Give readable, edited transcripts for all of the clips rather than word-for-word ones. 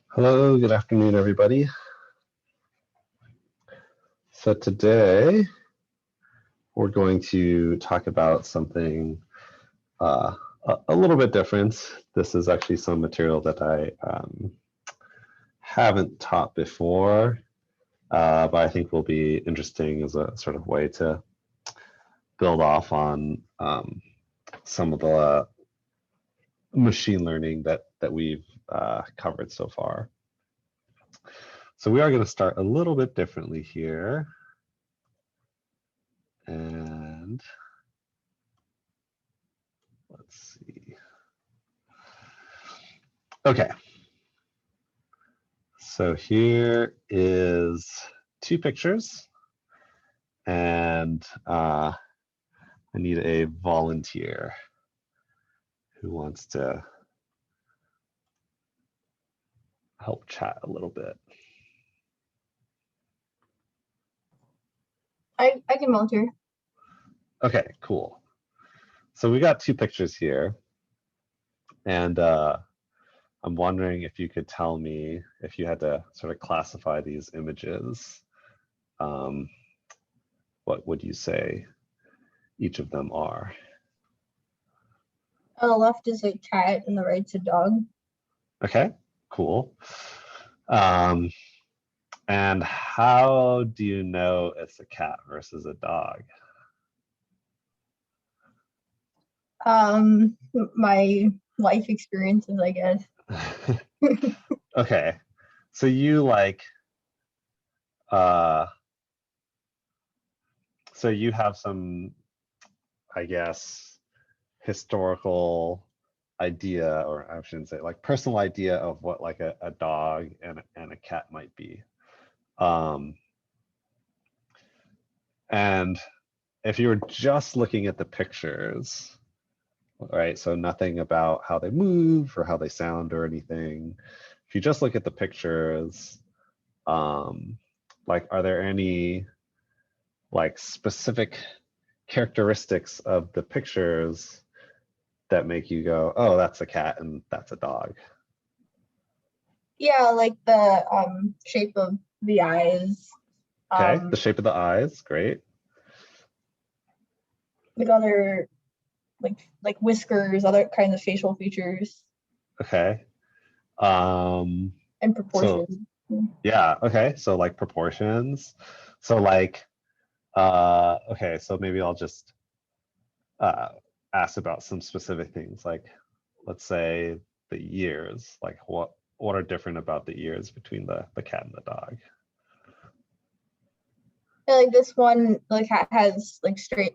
Hello, good afternoon, everybody. So today we're going to talk about something a little bit different. This is actually some material that I haven't taught before, but I think will be interesting as a sort of way to build off on some of the machine learning that we've covered so far. So we are going to start a little bit differently here. And let's see. Okay. So here is two pictures, and I need a volunteer who wants to help chat a little bit. I can volunteer. Okay, cool. So we got two pictures here, and I'm wondering if you could tell me, if you had to sort of classify these images, what would you say each of them are? On the left is a cat and the right's a dog. Okay, cool. And how do you know it's a cat versus a dog? My life experiences, I guess. Okay, so you like, so you have some, I guess, historical idea, or I shouldn't say, like personal idea of what like a dog and a cat might be. And if you were just looking at the pictures, right, so nothing about how they move or how they sound or anything, if you just look at the pictures, like, are there any like specific characteristics of the pictures that make you go, oh, that's a cat and that's a dog? Yeah, like the shape of the eyes. Okay, the shape of the eyes, great. Like other like whiskers, other kinds of facial features. Okay. And proportions. So, yeah, okay, so like proportions. So like, okay, so maybe I'll just ask about some specific things, like let's say the ears, like what are different about the ears between the cat and the dog? Yeah, like this one, the cat has like straight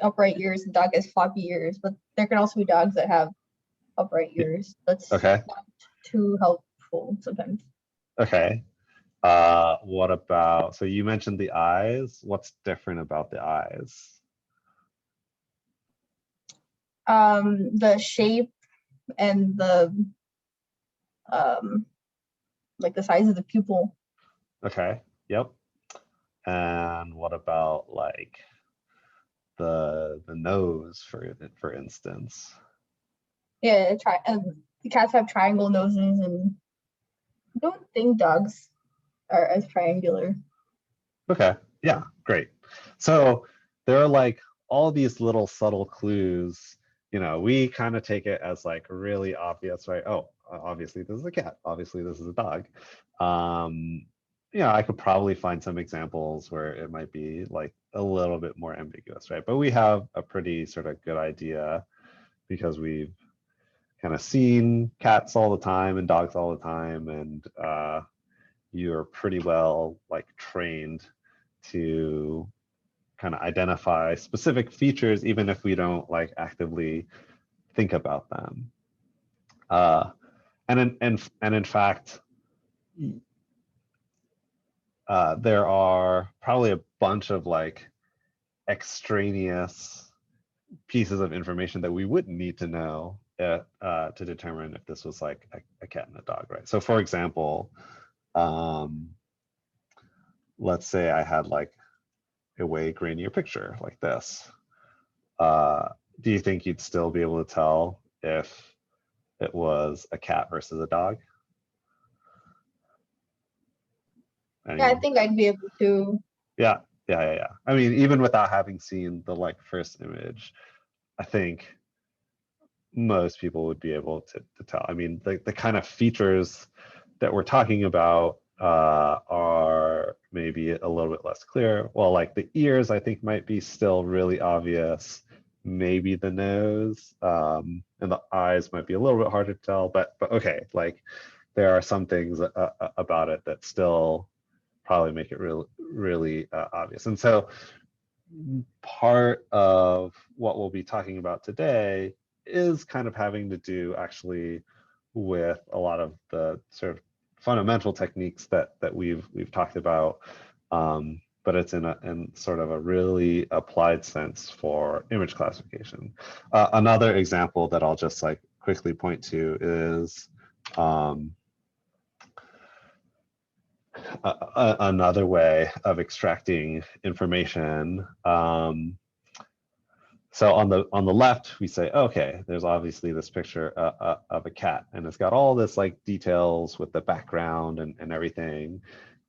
upright ears, the dog has floppy ears, but there can also be dogs that have upright ears. That's okay, not too helpful sometimes. okay. What about, so you mentioned the eyes, what's different about the eyes? The shape and the like the size of the pupil. Okay, yep. And what about like the nose, for instance? Yeah, the cats have triangle noses, and I don't think dogs are as triangular. Okay, yeah, great. So there are like all these little subtle clues, you know, we kind of take it as like really obvious, right? Oh, obviously this is a cat, obviously this is a dog. I could probably find some examples where it might be like a little bit more ambiguous, right? But we have a pretty sort of good idea because we've kind of seen cats all the time and dogs all the time, and you're pretty well like trained to kind of identify specific features, even if we don't like actively think about them. And in fact, there are probably a bunch of like extraneous pieces of information that we wouldn't need to know to determine if this was like a cat and a dog, right? So for example, let's say I had like a way grainier picture like this. Do you think you'd still be able to tell if it was a cat versus a dog? Yeah, I mean, think I'd be able to. yeah, yeah. I mean, even without having seen the like first image, I think most people would be able to tell. I mean, the kind of features that we're talking about are maybe a little bit less clear. Well, like the ears, I think might be still really obvious. Maybe the nose and the eyes might be a little bit harder to tell. But okay, like there are some things about it that still probably make it really obvious. And so part of what we'll be talking about today is kind of having to do actually with a lot of the sort of fundamental techniques that we've talked about, but it's in sort of a really applied sense for image classification. Another example that I'll just like quickly point to is another way of extracting information. So on the left, we say, okay, there's obviously this picture of a cat, and it's got all this like details with the background and everything.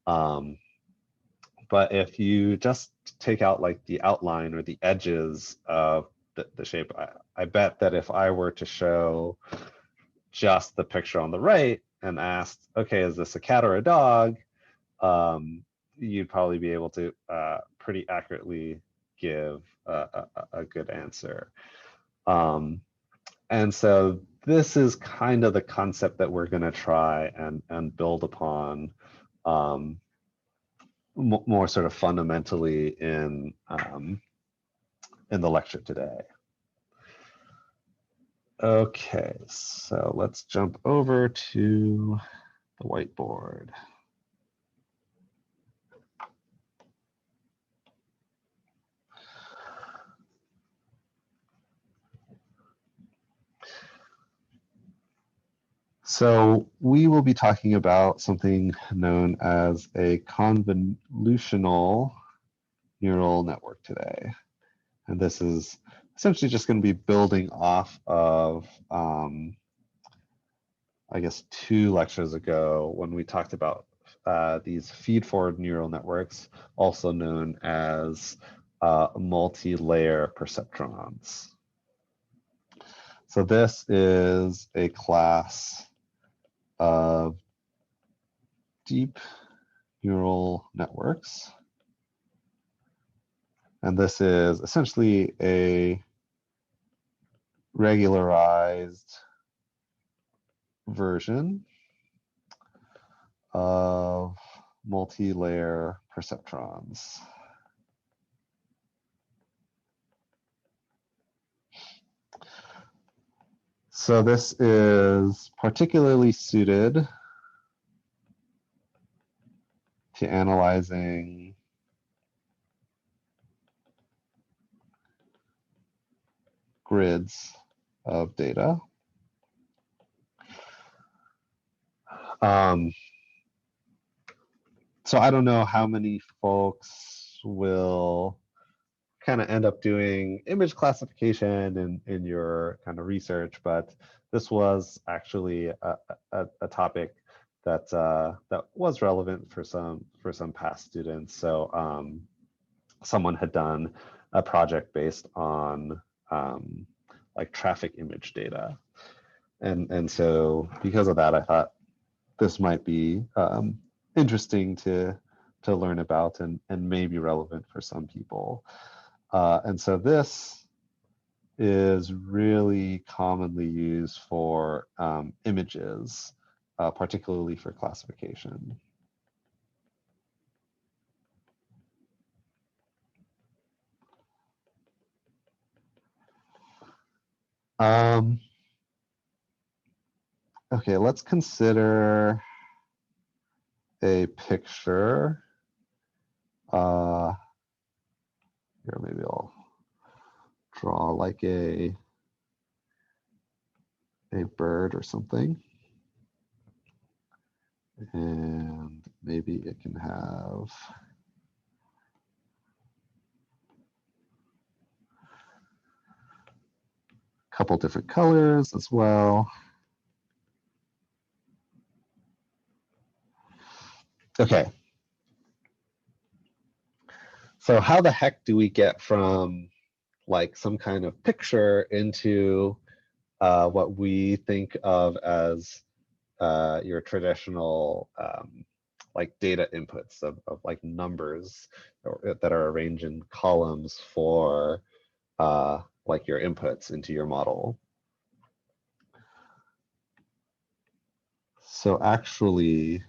But if you just take out like the outline or the edges of the shape, I bet that if I were to show just the picture on the right and asked, okay, is this a cat or a dog? You'd probably be able to pretty accurately give a good answer. And so this is kind of the concept that we're going to try and build upon more sort of fundamentally in the lecture today. Okay, so let's jump over to the whiteboard. So we will be talking about something known as a convolutional neural network today. And this is essentially just going to be building off of, I guess, 2 lectures ago when we talked about these feed-forward neural networks, also known as multi-layer perceptrons. So this is a class of deep neural networks. And this is essentially a regularized version of multi-layer perceptrons. So this is particularly suited to analyzing grids of data. So I don't know how many folks will kind of end up doing image classification in your kind of research, but this was actually a topic that that was relevant for some past students. So someone had done a project based on like traffic image data, and so because of that, I thought this might be interesting to learn about and maybe relevant for some people. And so this is really commonly used for images, particularly for classification. Okay, let's consider a picture. Here, maybe I'll draw like a bird or something. And maybe it can have a couple different colors as well. Okay, So how the heck do we get from like some kind of picture into what we think of as your traditional like data inputs of like numbers that are arranged in columns for like your inputs into your model? So actually,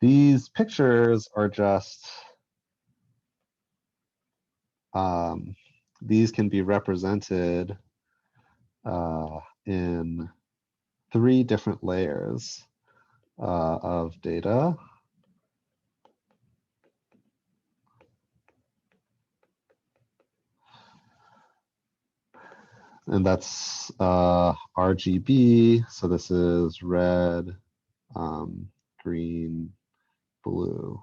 these pictures are just, these can be represented in 3 different layers of data. And that's RGB. So this is red, green, blue.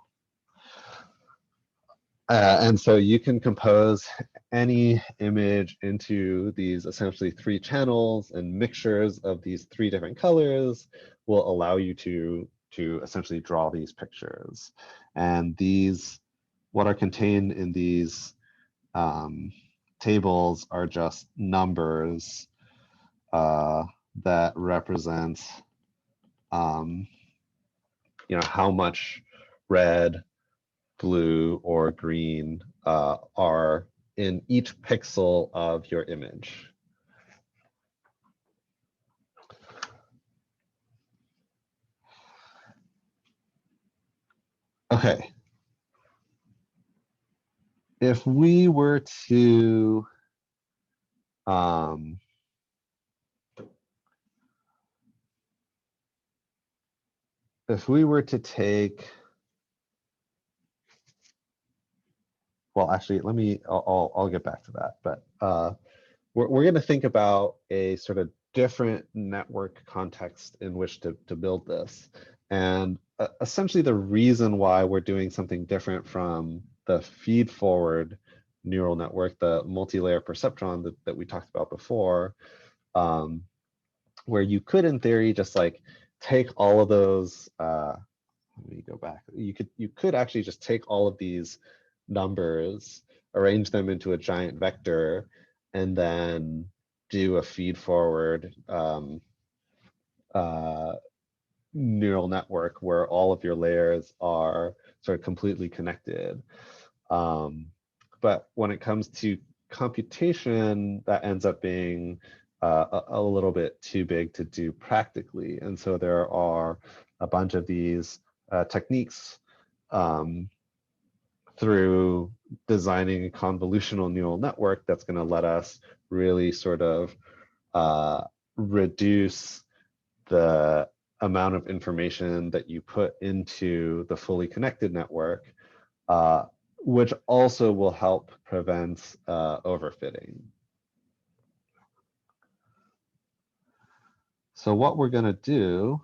And so you can compose any image into these essentially 3 channels, and mixtures of these 3 different colors will allow you to essentially draw these pictures. And these, what are contained in these tables are just numbers that represent you know, how much red, blue, or green are in each pixel of your image. Okay. If we were to take, well, actually, let me, I'll get back to that. But we're going to think about a sort of different network context in which to build this. And essentially the reason why we're doing something different from the feed-forward neural network, the multi-layer perceptron that we talked about before, where you could, in theory, just like take all of those, let me go back. You could actually just take all of these numbers, arrange them into a giant vector, and then do a feed-forward neural network where all of your layers are sort of completely connected. But when it comes to computation, that ends up being a little bit too big to do practically. And so there are a bunch of these techniques through designing a convolutional neural network that's going to let us really sort of reduce the amount of information that you put into the fully connected network, which also will help prevent overfitting. So what we're going to do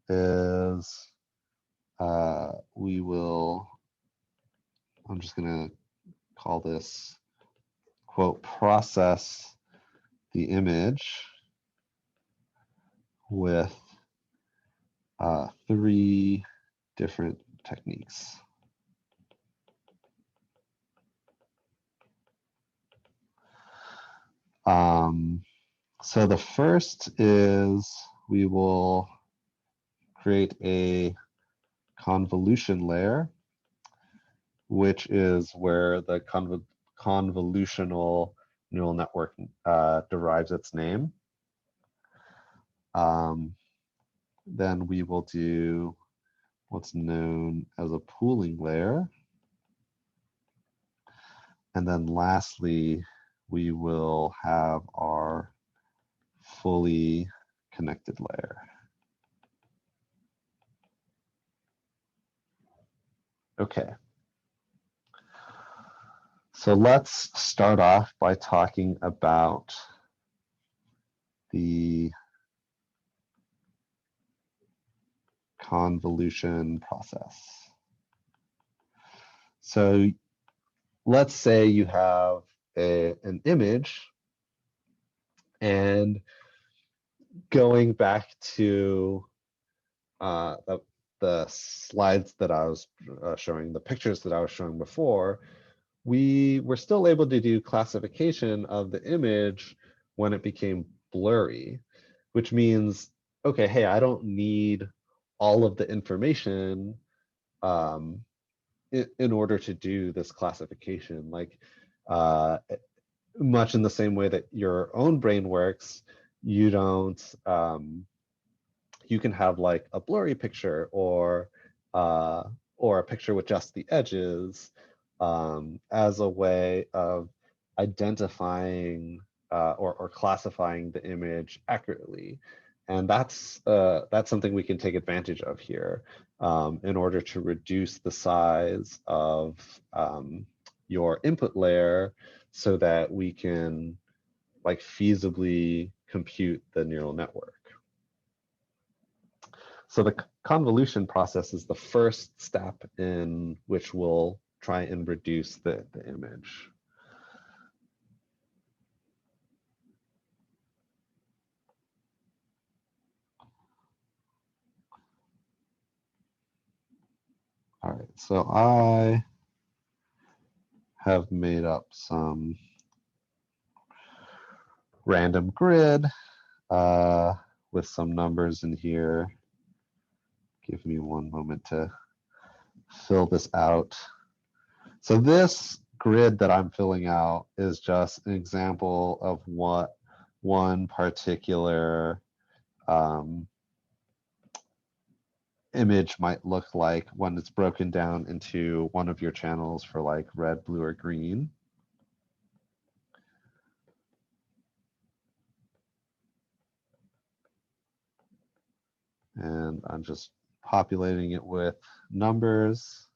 is we will, I'm just going to call this, quote, process the image with 3 different techniques. So the first is we will create a convolution layer, which is where the convolutional neural network derives its name. Then we will do what's known as a pooling layer. And then lastly, we will have our fully connected layer. Okay. So let's start off by talking about the convolution process. So let's say you have an image, and going back to the slides that I was showing, the pictures that I was showing before, we were still able to do classification of the image when it became blurry, which means, okay, hey, I don't need all of the information in order to do this classification. Like much in the same way that your own brain works, you don't, you can have like a blurry picture or a picture with just the edges as a way of identifying or classifying the image accurately. And that's something we can take advantage of here in order to reduce the size of your input layer so that we can like feasibly compute the neural network. So the convolution process is the first step in which we'll try and reduce the image. All right, so I have made up some random grid with some numbers in here. Give me one moment to fill this out. So this grid that I'm filling out is just an example of what one particular image might look like when it's broken down into one of your channels for like red, blue, or green. And I'm just populating it with numbers.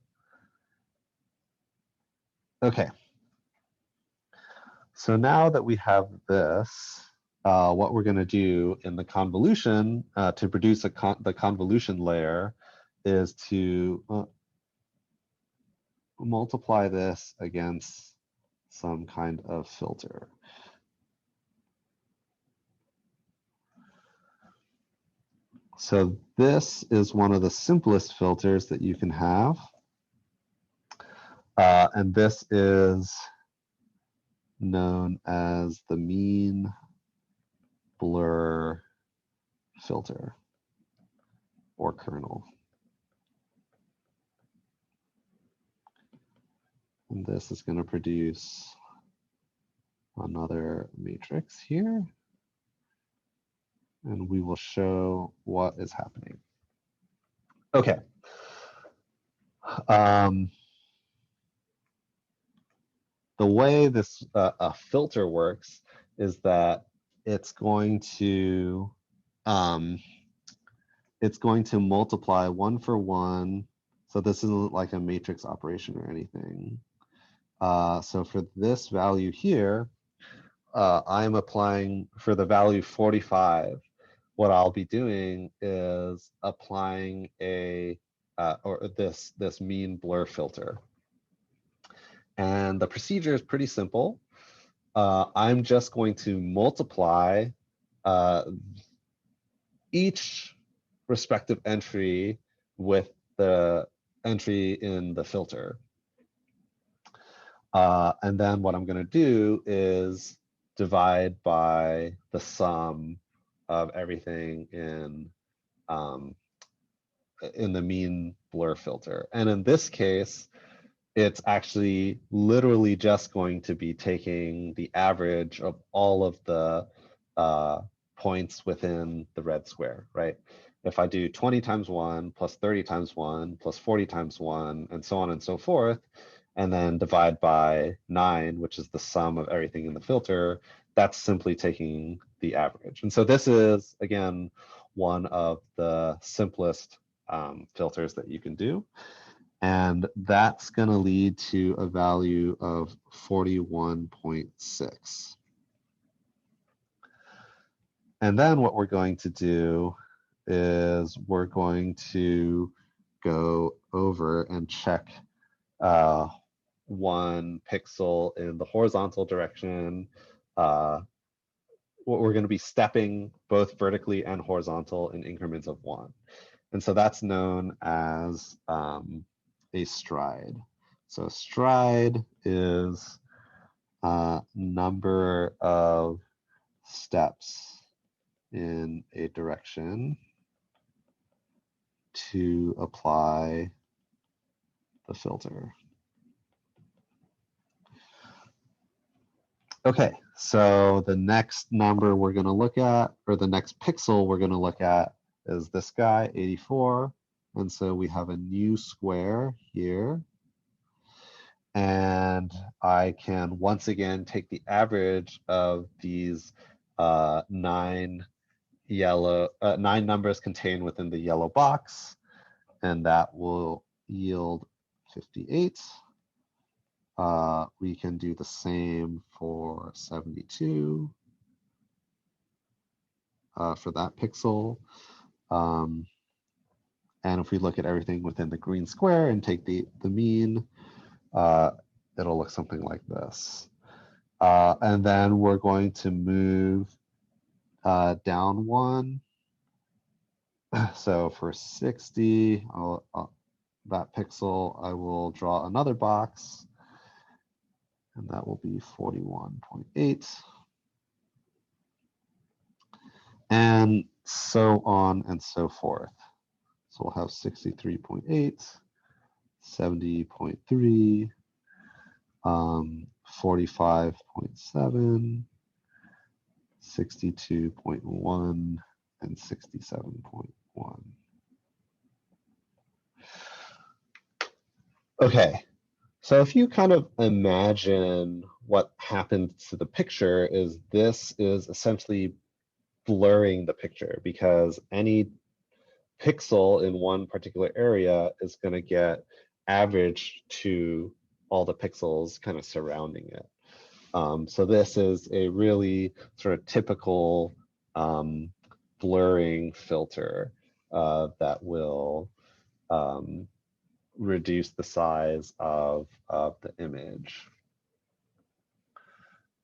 Okay. So now that we have this, what we're going to do in the convolution to produce the convolution layer is to multiply this against some kind of filter. So this is one of the simplest filters that you can have. And this is known as the mean blur filter or kernel. And this is going to produce another matrix here. And we will show what is happening. Okay. The way this a filter works is that it's going to multiply one for one. So this isn't like a matrix operation or anything. So for this value here, I'm applying for the value 45. What I'll be doing is applying a this mean blur filter. And the procedure is pretty simple. I'm just going to multiply each respective entry with the entry in the filter. And then what I'm going to do is divide by the sum of everything in the mean blur filter. And in this case, it's actually literally just going to be taking the average of all of the points within the red square, right? If I do 20 times 1 plus 30 times 1 plus 40 times 1 and so on and so forth, and then divide by 9, which is the sum of everything in the filter, that's simply taking the average. And so this is, again, one of the simplest filters that you can do. And that's going to lead to a value of 41.6. And then what we're going to do is we're going to go over and check one pixel in the horizontal direction. We're going to be stepping both vertically and horizontal in increments of 1. And so that's known as a stride. So a stride is number of steps in a direction to apply the filter. Okay, so the next number we're going to look at, or the next pixel we're going to look at, is this guy, 84. And so we have a new square here. And I can once again take the average of these nine numbers contained within the yellow box, and that will yield 58. We can do the same for 72 for that pixel. And if we look at everything within the green square and take the mean, it'll look something like this. And then we're going to move down one. So for 60, that pixel, I will draw another box, and that will be 41.8. And so on and so forth. So we'll have 63.8, 70.3, 45.7, 62.1, and 67.1. Okay, so if you kind of imagine what happens to the picture, is this is essentially blurring the picture, because any pixel in one particular area is going to get averaged to all the pixels kind of surrounding it. So this is a really sort of typical blurring filter that will reduce the size of the image.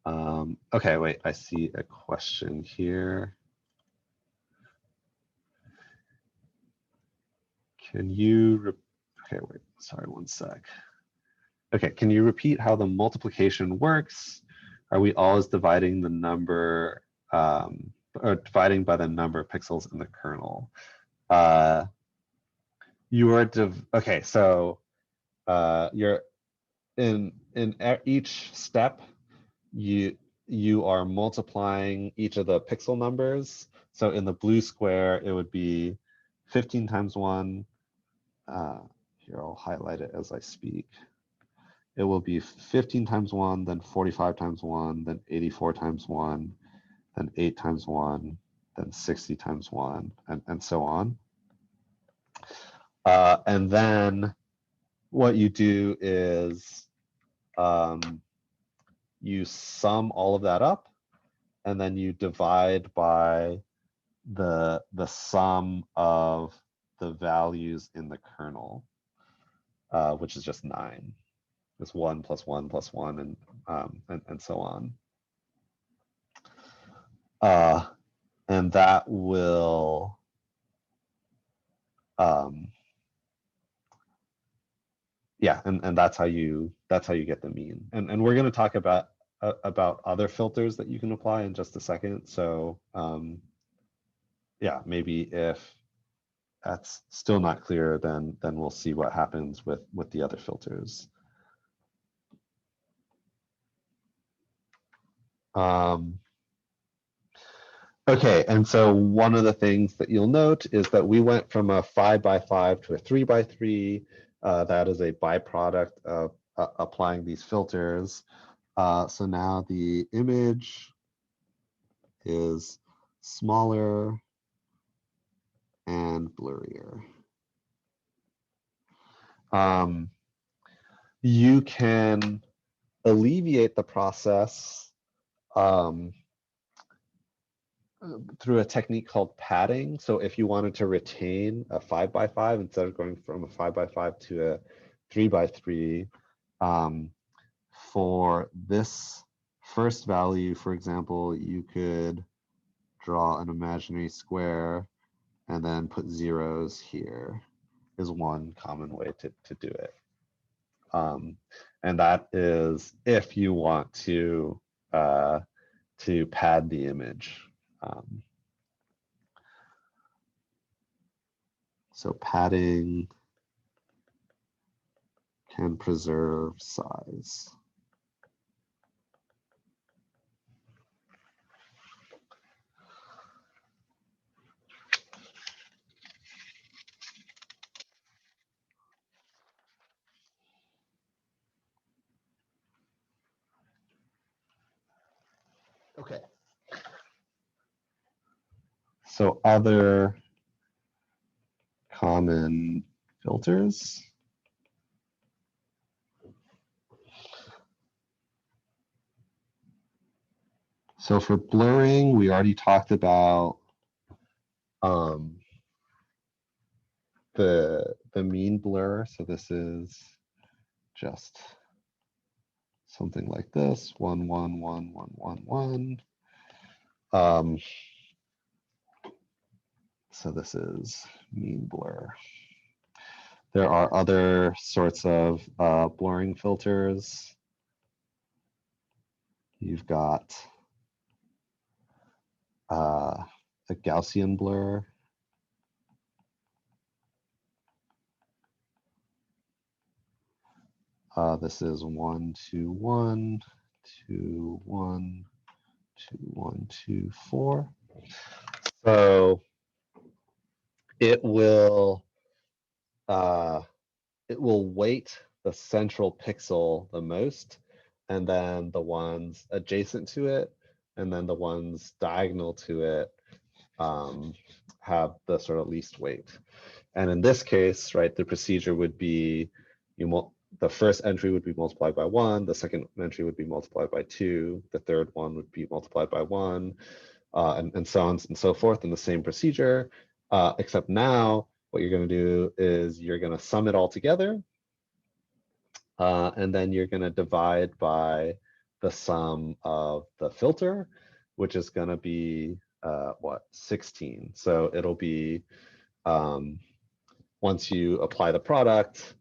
Okay, wait, I see a question here. Can you, okay, wait, sorry, one sec. Okay, can you repeat how the multiplication works? Are we always dividing the number, or dividing by the number of pixels in the kernel? You are, okay, so you're in each step, you are multiplying each of the pixel numbers. So in the blue square, it would be 15 times 1. Here, I'll highlight it as I speak. It will be 15 times 1, then 45 times 1, then 84 times 1, then 8 times 1, then 60 times 1, and so on. And then what you do is you sum all of that up, and then you divide by the sum of the values in the kernel, which is just 9. It's 1 plus 1 plus 1, and so on. And that will yeah, and that's how you get the mean. And we're going to talk about other filters that you can apply in just a second. So yeah, maybe if that's still not clear, then we'll see what happens with the other filters. Okay, and so one of the things that you'll note is that we went from a 5x5 to a 3x3. That is a byproduct of applying these filters. So now the image is smaller and blurrier. You can alleviate the process through a technique called padding. So if you wanted to retain a 5x5 instead of going from a 5x5 to a 3x3, for this first value, for example, you could draw an imaginary square and then put zeros here is one common way to do it. And that is if you want to pad the image. So padding can preserve size. Okay. So other common filters. So for blurring, we already talked about the mean blur. So this is just something like this, 1, 1, 1, 1, 1, 1. So this is mean blur. There are other sorts of blurring filters. You've got a Gaussian blur. This is 1, 2, 1, 2, 1, 2, 1, 2, 4. So it will weight the central pixel the most, and then the ones adjacent to it, and then the ones diagonal to it have the sort of least weight. And in this case, right, the procedure would be the first entry would be multiplied by 1, the second entry would be multiplied by 2, the third one would be multiplied by 1, and so on and so forth in the same procedure, except now what you're going to do is you're going to sum it all together, and then you're going to divide by the sum of the filter, which is going to be what, 16. So it'll be once you apply the product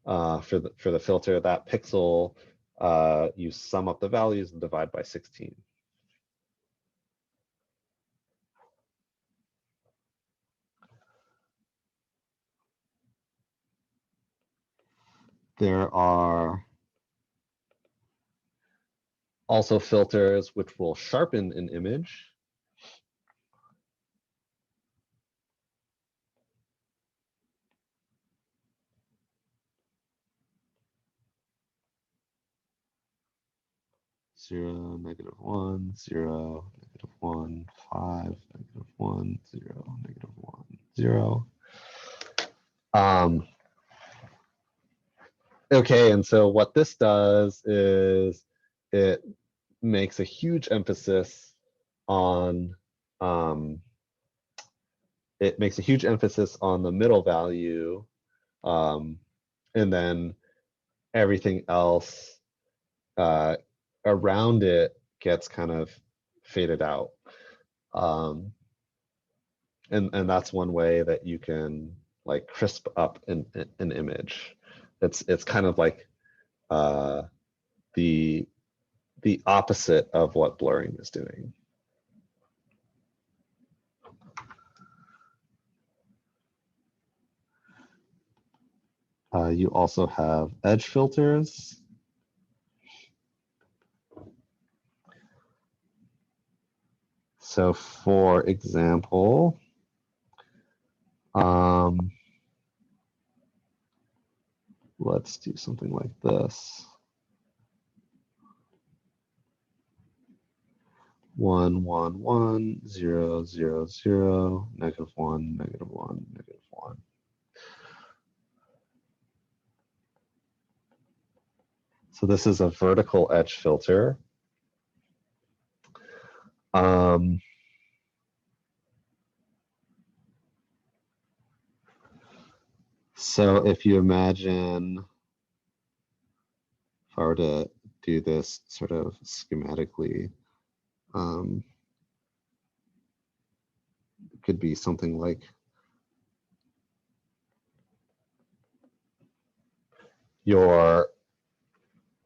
for the filter, that pixel, you sum up the values and divide by 16. There are also filters which will sharpen an image. Zero, -1, 0, -1, 5, -1, 0, -1, 0. Okay, and so what this does is it makes a huge emphasis on the middle value, and then everything else around it gets kind of faded out. And that's one way that you can like crisp up an image. It's kind of like the opposite of what blurring is doing. You also have edge filters. So for example, let's do something like this. 1, 1, 1, 0, 0, 0, -1, -1, -1. So this is a vertical edge filter. So if you imagine, if I were to do this sort of schematically, it could be something like your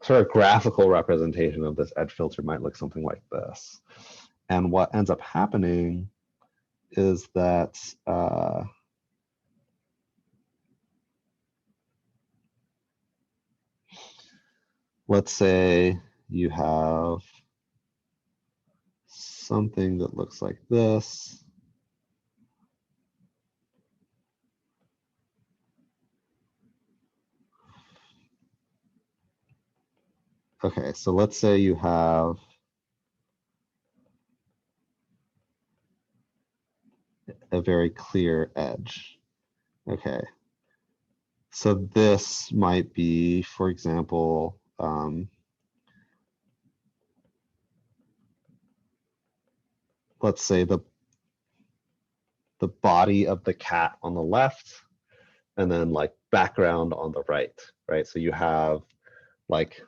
sort of graphical representation of this edge filter might look something like this. And what ends up happening is that let's say you have something that looks like this. Okay, so let's say you have a very clear edge. Okay, so this might be, for example, let's say the body of the cat on the left, and then like background on the right, right? So you have like,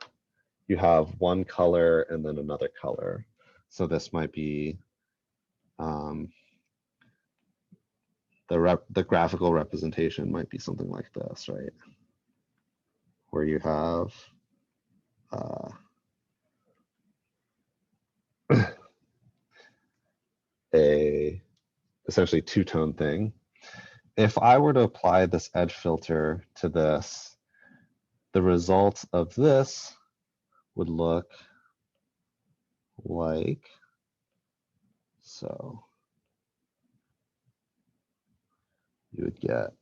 you have one color and then another color. So this might be the graphical representation might be something like this, right? Where you have a essentially two-tone thing. If I were to apply this edge filter to this, the result of this would look like so. You would get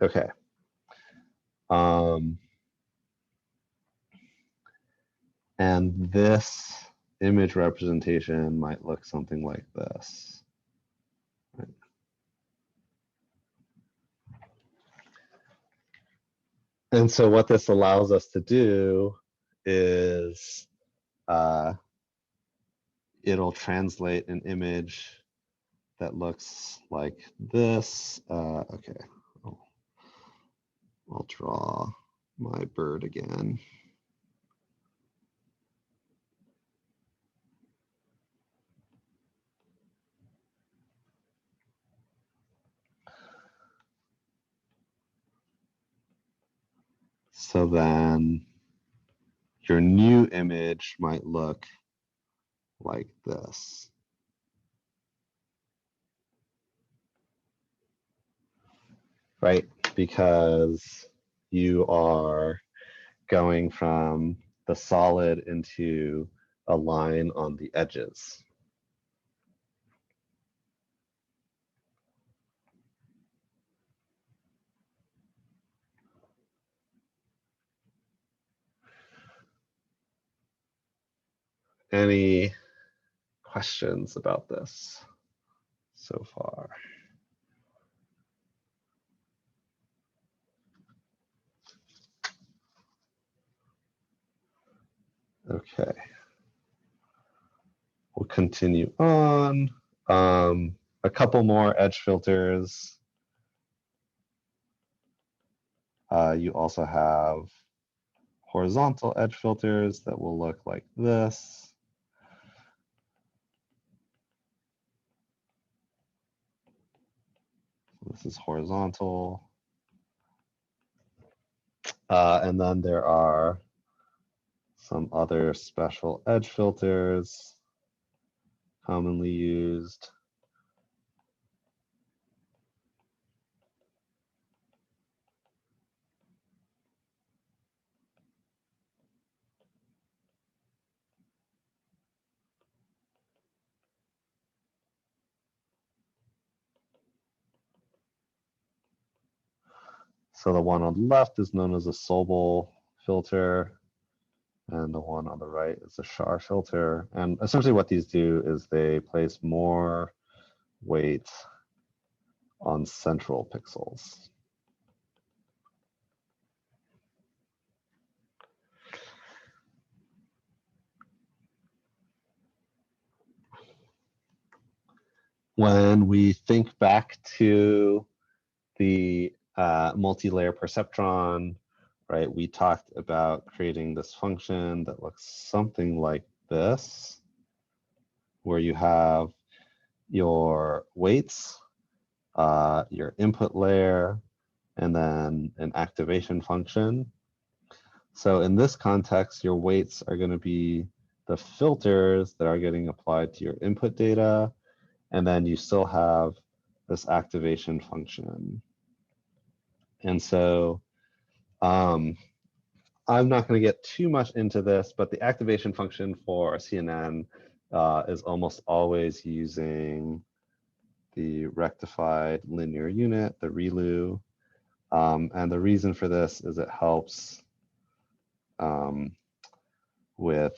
okay. And this image representation might look something like this. Right. And so what this allows us to do is it'll translate an image that looks like this. Okay, I'll draw my bird again. So then your new image might look like this. Right? Because you are going from the solid into a line on the edges. Any questions about this so far? Okay. We'll continue on. A couple more edge filters. You also have horizontal edge filters that will look like this. This is horizontal. And then there are some other special edge filters commonly used. So the one on the left is known as a Sobel filter, and the one on the right is a Schar filter. And essentially what these do is they place more weight on central pixels. When we think back to the multi-layer perceptron right? We talked about creating this function that looks something like this, where you have your weights, your input layer, and then an activation function. So in this context, your weights are going to be the filters that are getting applied to your input data, and then you still have this activation function. And so I'm not going to get too much into this, but the activation function for a CNN is almost always using the rectified linear unit, the ReLU. And the reason for this is it helps with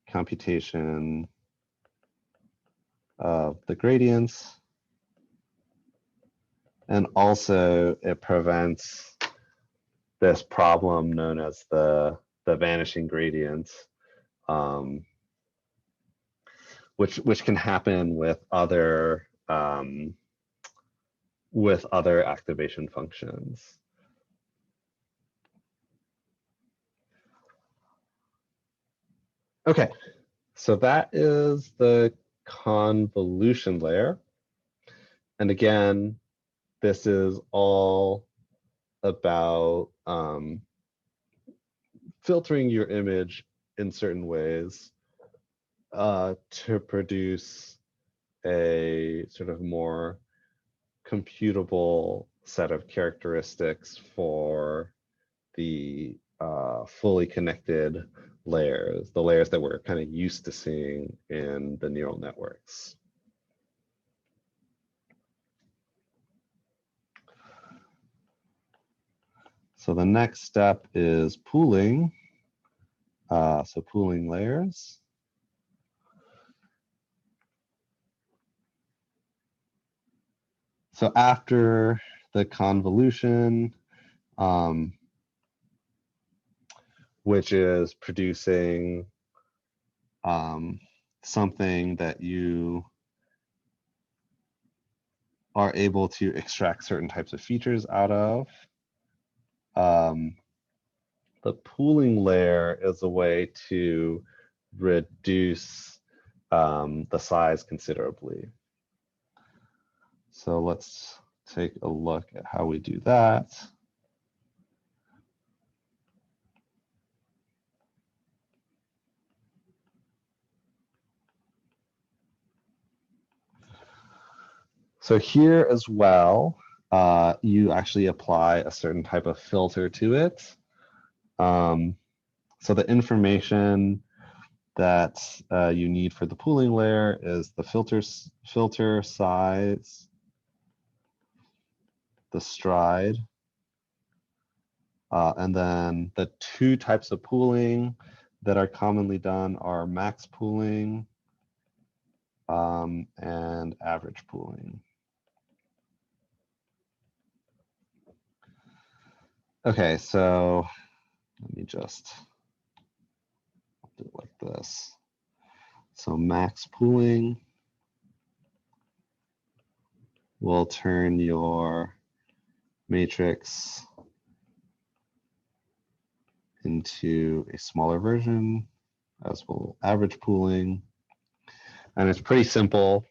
computation of the gradients. And also it prevents this problem known as the vanishing gradient, which can happen with other activation functions. Okay, so that is the convolution layer. And again, this is all about filtering your image in certain ways to produce a sort of more computable set of characteristics for the fully connected layers, the layers that we're kind of used to seeing in the neural networks. So the next step is pooling. So pooling layers. So after the convolution, which is producing something that you are able to extract certain types of features out of. The pooling layer is a way to reduce the size considerably. So let's take a look at how we do that. So here as well, you actually apply a certain type of filter to it. So the information that you need for the pooling layer is the filter size, the stride, and then the two types of pooling that are commonly done are max pooling and average pooling. Okay, so let me just do it like this. So max pooling will turn your matrix into a smaller version, as will average pooling. And it's pretty simple.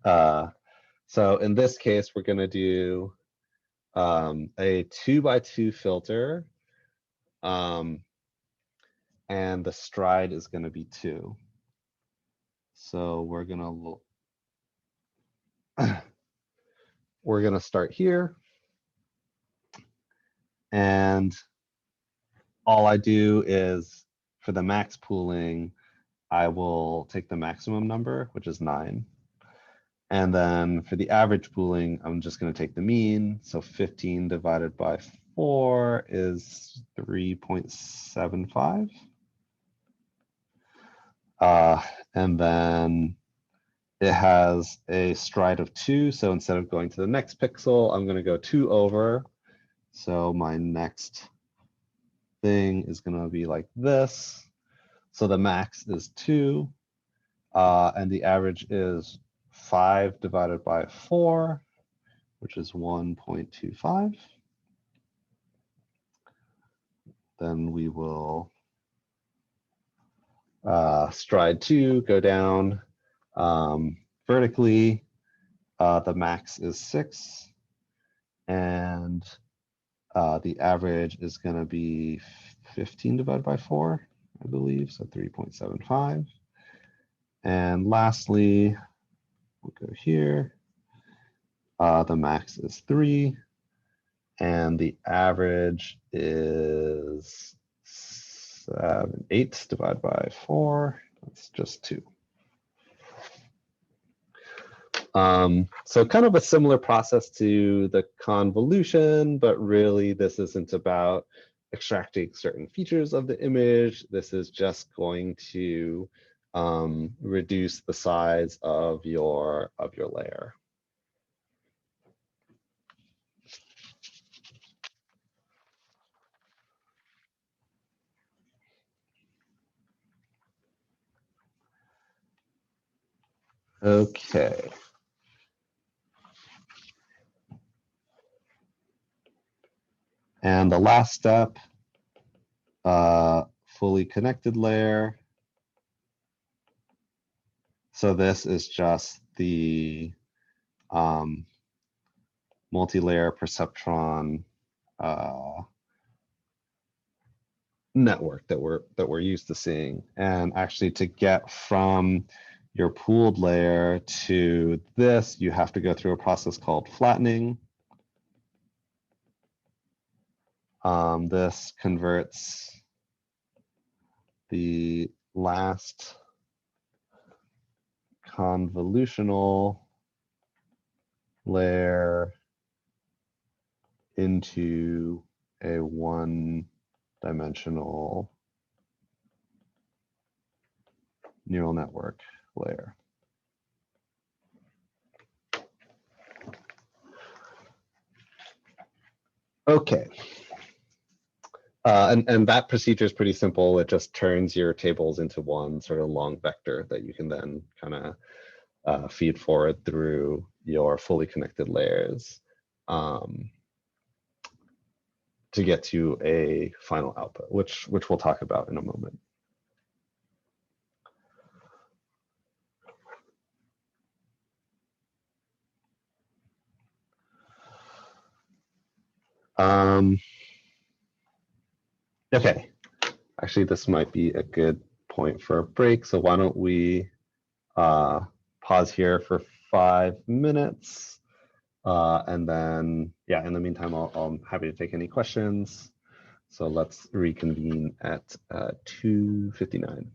So in this case, we're going to do a 2x2 filter, and the stride is going to be 2. So we're going to start here, and all I do is for the max pooling, I will take the maximum number, which is 9. And then for the average pooling, I'm just going to take the mean. So 15 divided by 4 is 3.75. And then it has a stride of 2. So instead of going to the next pixel, I'm going to go 2 over. So my next thing is going to be like this. So the max is 2, and the average is 5 divided by 4, which is 1.25. then we will stride 2, go down vertically. The max is 6, and the average is going to be 15 divided by 4, I believe, so 3.75. And lastly, we'll go here. The max is 3, and the average is 8 divided by 4. That's just 2. So kind of a similar process to the convolution, but really this isn't about extracting certain features of the image. This is just going to reduce the size of your layer. Okay. And the last step, fully connected layer. So this is just the multi-layer perceptron network that we're used to seeing. And actually, to get from your pooled layer to this, you have to go through a process called flattening. This converts the last convolutional layer into a one-dimensional neural network layer. Okay. And that procedure is pretty simple. It just turns your tables into one sort of long vector that you can then kind of feed forward through your fully connected layers to get to a final output, which we'll talk about in a moment. Okay, actually, this might be a good point for a break. So why don't we pause here for 5 minutes. And then, yeah, in the meantime, I'm happy to take any questions. So let's reconvene at 2:59.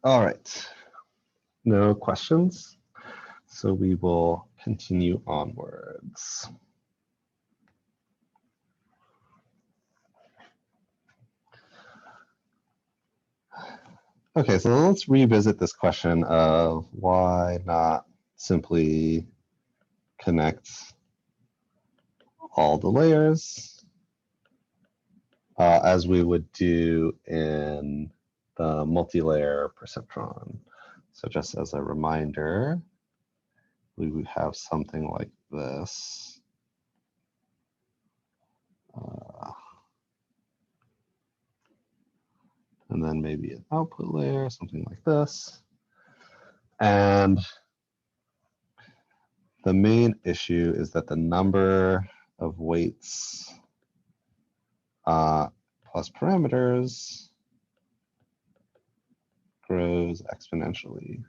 All right, no questions. So we will continue onwards. Okay, so let's revisit this question of why not simply connect all the layers as we would do in the multi-layer perceptron. So just as a reminder, we would have something like this. And then maybe an output layer, something like this. And the main issue is that the number of weights plus parameters grows exponentially.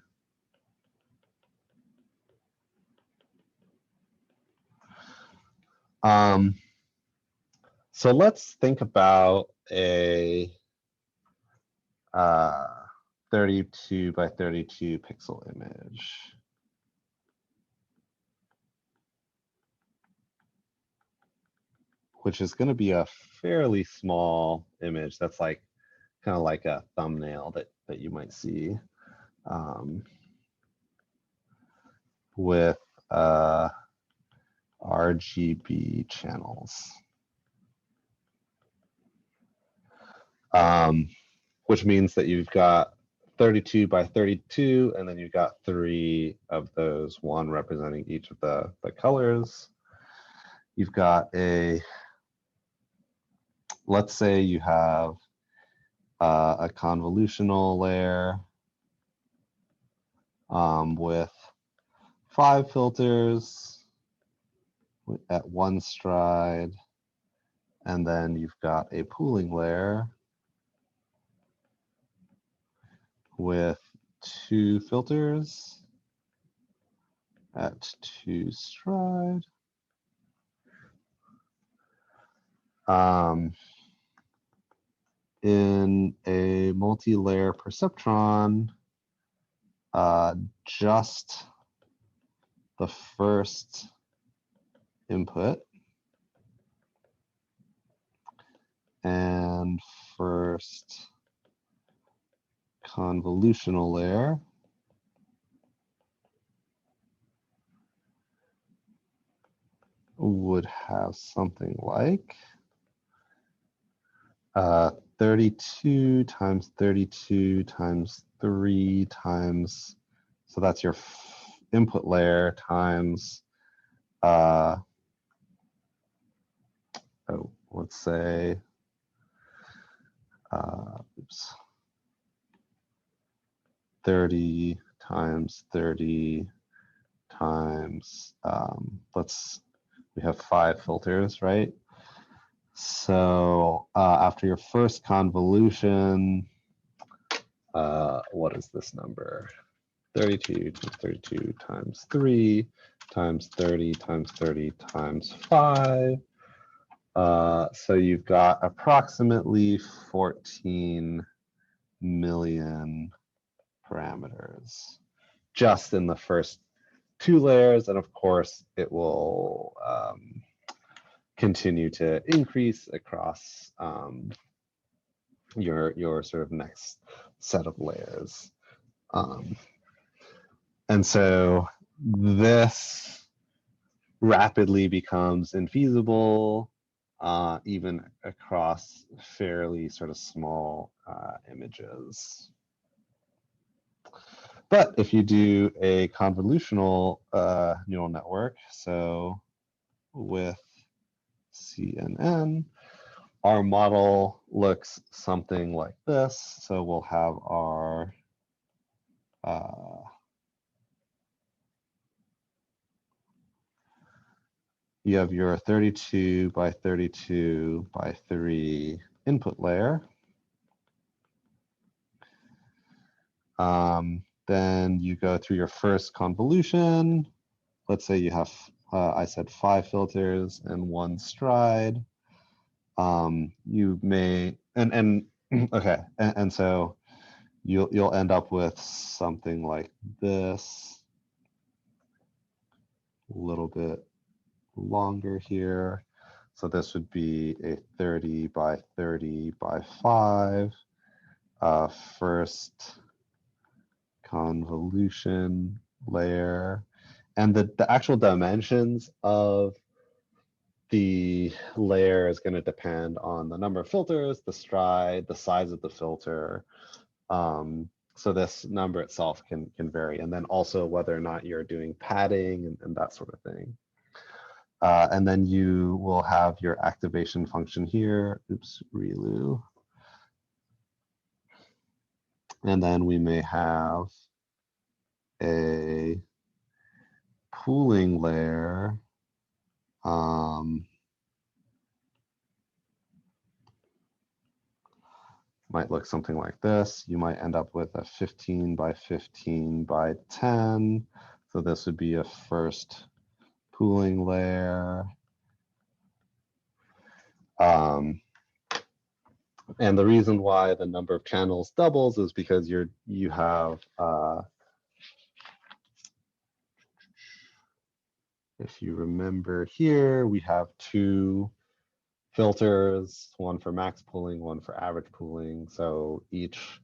So let's think about a 32 by 32 pixel image. Which is going to be a fairly small image. That's like kind of like a thumbnail that you might see with RGB channels. Which means that you've got 32 by 32, and then you've got 3 of those, one representing each of the colors. You've got a, let's say you have a convolutional layer with 5 filters at 1 stride, and then you've got a pooling layer with 2 filters at 2 stride. In a multi-layer perceptron, just the first input and first convolutional layer would have something like 32 times 32 times 3 times, so that's your input layer times, let's say, oops, 30 times 30 times, we have 5 filters, right? So after your first convolution, what is this number? 32 times 32 times 3 times 30 times 30 times 5. So you've got approximately 14 million parameters just in the first 2 layers, and of course it will continue to increase across your sort of next set of layers. And so this rapidly becomes infeasible even across fairly sort of small images. But if you do a convolutional neural network, so with CNN, our model looks something like this. So we'll have our you have your 32 by 32 by 3 input layer. Then you go through your first convolution. Let's say you have, I said 5 filters and 1 stride. You may, okay, and so you'll end up with something like this, a little bit longer here. So this would be a 30 by 30 by 5 first convolution layer. And the actual dimensions of the layer is going to depend on the number of filters, the stride, the size of the filter. So this number itself can vary. And then also whether or not you're doing padding and that sort of thing. And then you will have your activation function here. Oops, ReLU. And then we may have a pooling layer. Might look something like this. You might end up with a 15 by 15 by 10. So this would be a first pooling layer. And the reason why the number of channels doubles is because you have if you remember here, we have two filters, one for max pooling, one for average pooling. So each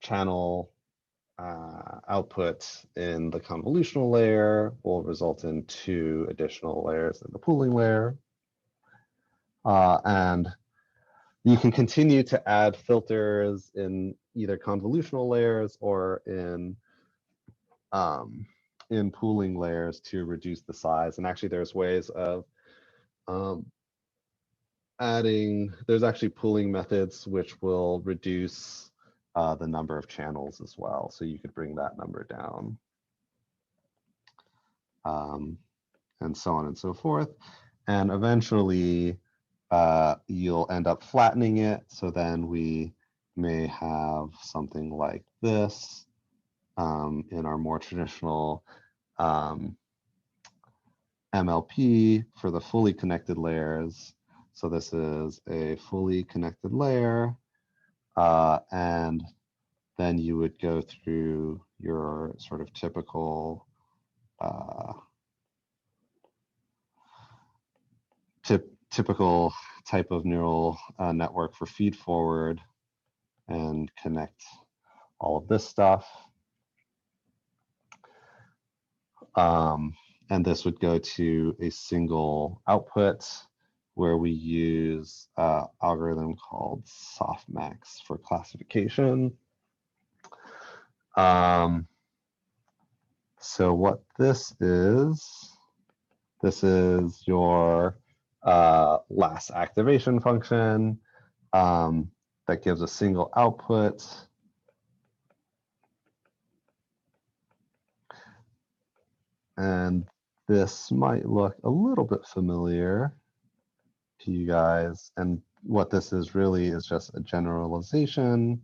channel output in the convolutional layer will result in 2 additional layers in the pooling layer. And you can continue to add filters in either convolutional layers or in pooling layers to reduce the size. And actually there's ways of there's actually pooling methods which will reduce the number of channels as well. So you could bring that number down. And so on and so forth. And eventually you'll end up flattening it. So then we may have something like this in our more traditional MLP for the fully connected layers. So this is a fully connected layer. And then you would go through your sort of typical typical type of neural network for feed forward and connect all of this stuff. And this would go to a single output where we use an algorithm called softmax for classification. So what this is your last activation function that gives a single output. And this might look a little bit familiar to you guys. And what this is really is just a generalization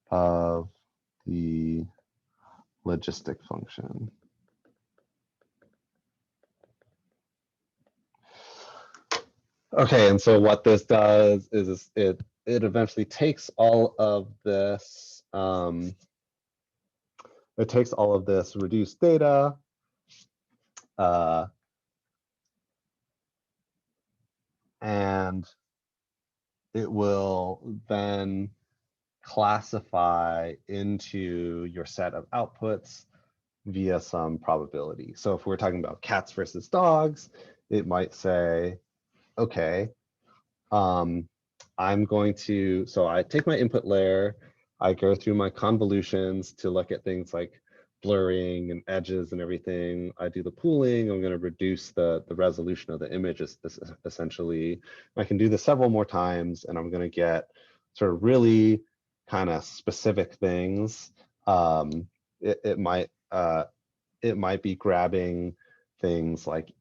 of the logistic function. Okay, and so what this does is it eventually takes all of this reduced data and it will then classify into your set of outputs via some probability. So if we're talking about cats versus dogs, it might say, okay, I'm going to, so I take my input layer, I go through my convolutions to look at things like blurring and edges and everything. I do the pooling, I'm going to reduce the resolution of the image essentially. I can do this several more times and I'm going to get sort of really kind of specific things. It might be grabbing things like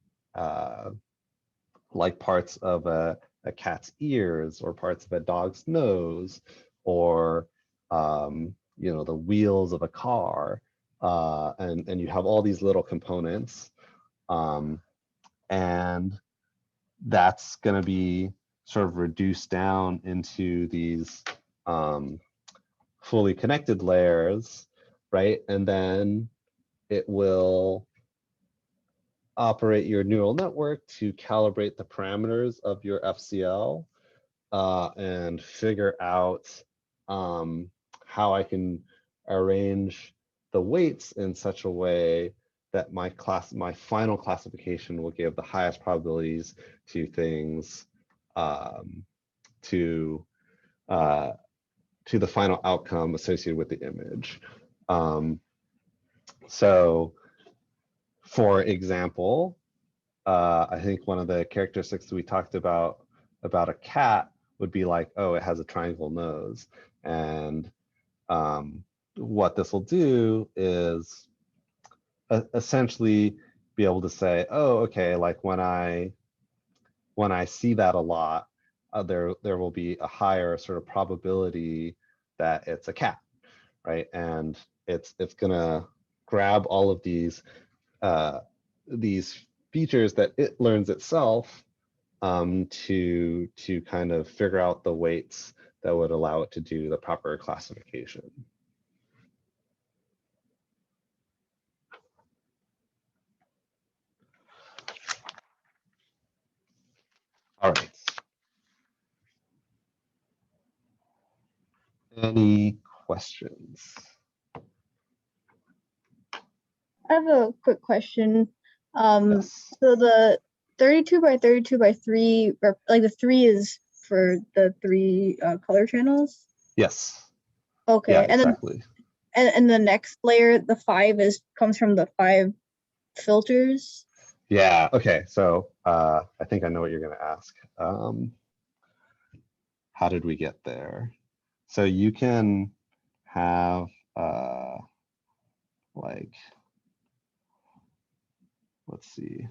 parts of a cat's ears or parts of a dog's nose or the wheels of a car, and you have all these little components, and that's going to be sort of reduced down into these fully connected layers, right? And then it will operate your neural network to calibrate the parameters of your FCL and figure out how I can arrange the weights in such a way that my final classification will give the highest probabilities to things to the final outcome associated with the image. So for example, I think one of the characteristics that we talked about a cat would be like, oh, it has a triangle nose. And what this will do is essentially be able to say, oh, okay, like when I see that a lot, there will be a higher sort of probability that it's a cat, right? And it's gonna grab all of these features that it learns itself to kind of figure out the weights that would allow it to do the proper classification. All right. Any questions? I have a quick question. Yes. So the 32 by 32 by 3, like the 3 is for the 3 color channels? Yes. Okay, Yeah, and exactly. then and the next layer, the 5 comes from the 5 filters. Yeah. Okay. So I think I know what you're going to ask. How did we get there? So you can have like, let's see.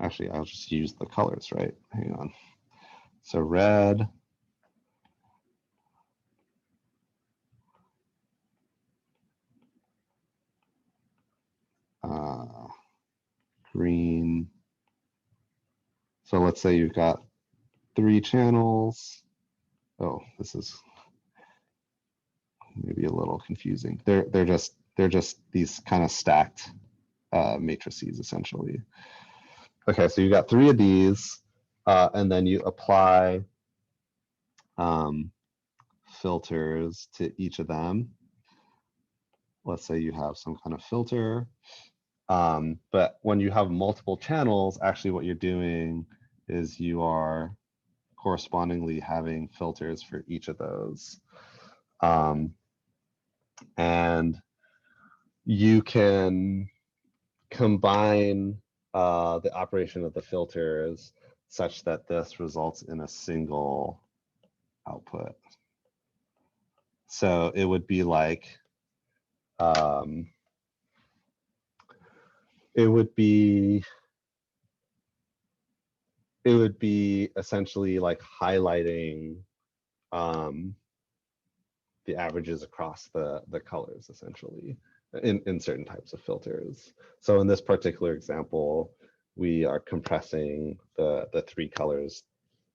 Actually, I'll just use the colors, right? Hang on. So red. Green. So let's say you've got 3 channels. Oh, this is maybe a little confusing. They're just these kind of stacked matrices essentially. Okay, so you got 3 of these, and then you apply filters to each of them. Let's say you have some kind of filter. But when you have multiple channels, actually what you're doing is you are correspondingly having filters for each of those. And you can combine the operation of the filters such that this results in a single output. So it would be like, it would be essentially like highlighting the averages across the colors essentially in certain types of filters. So in this particular example, we are compressing the 3 colors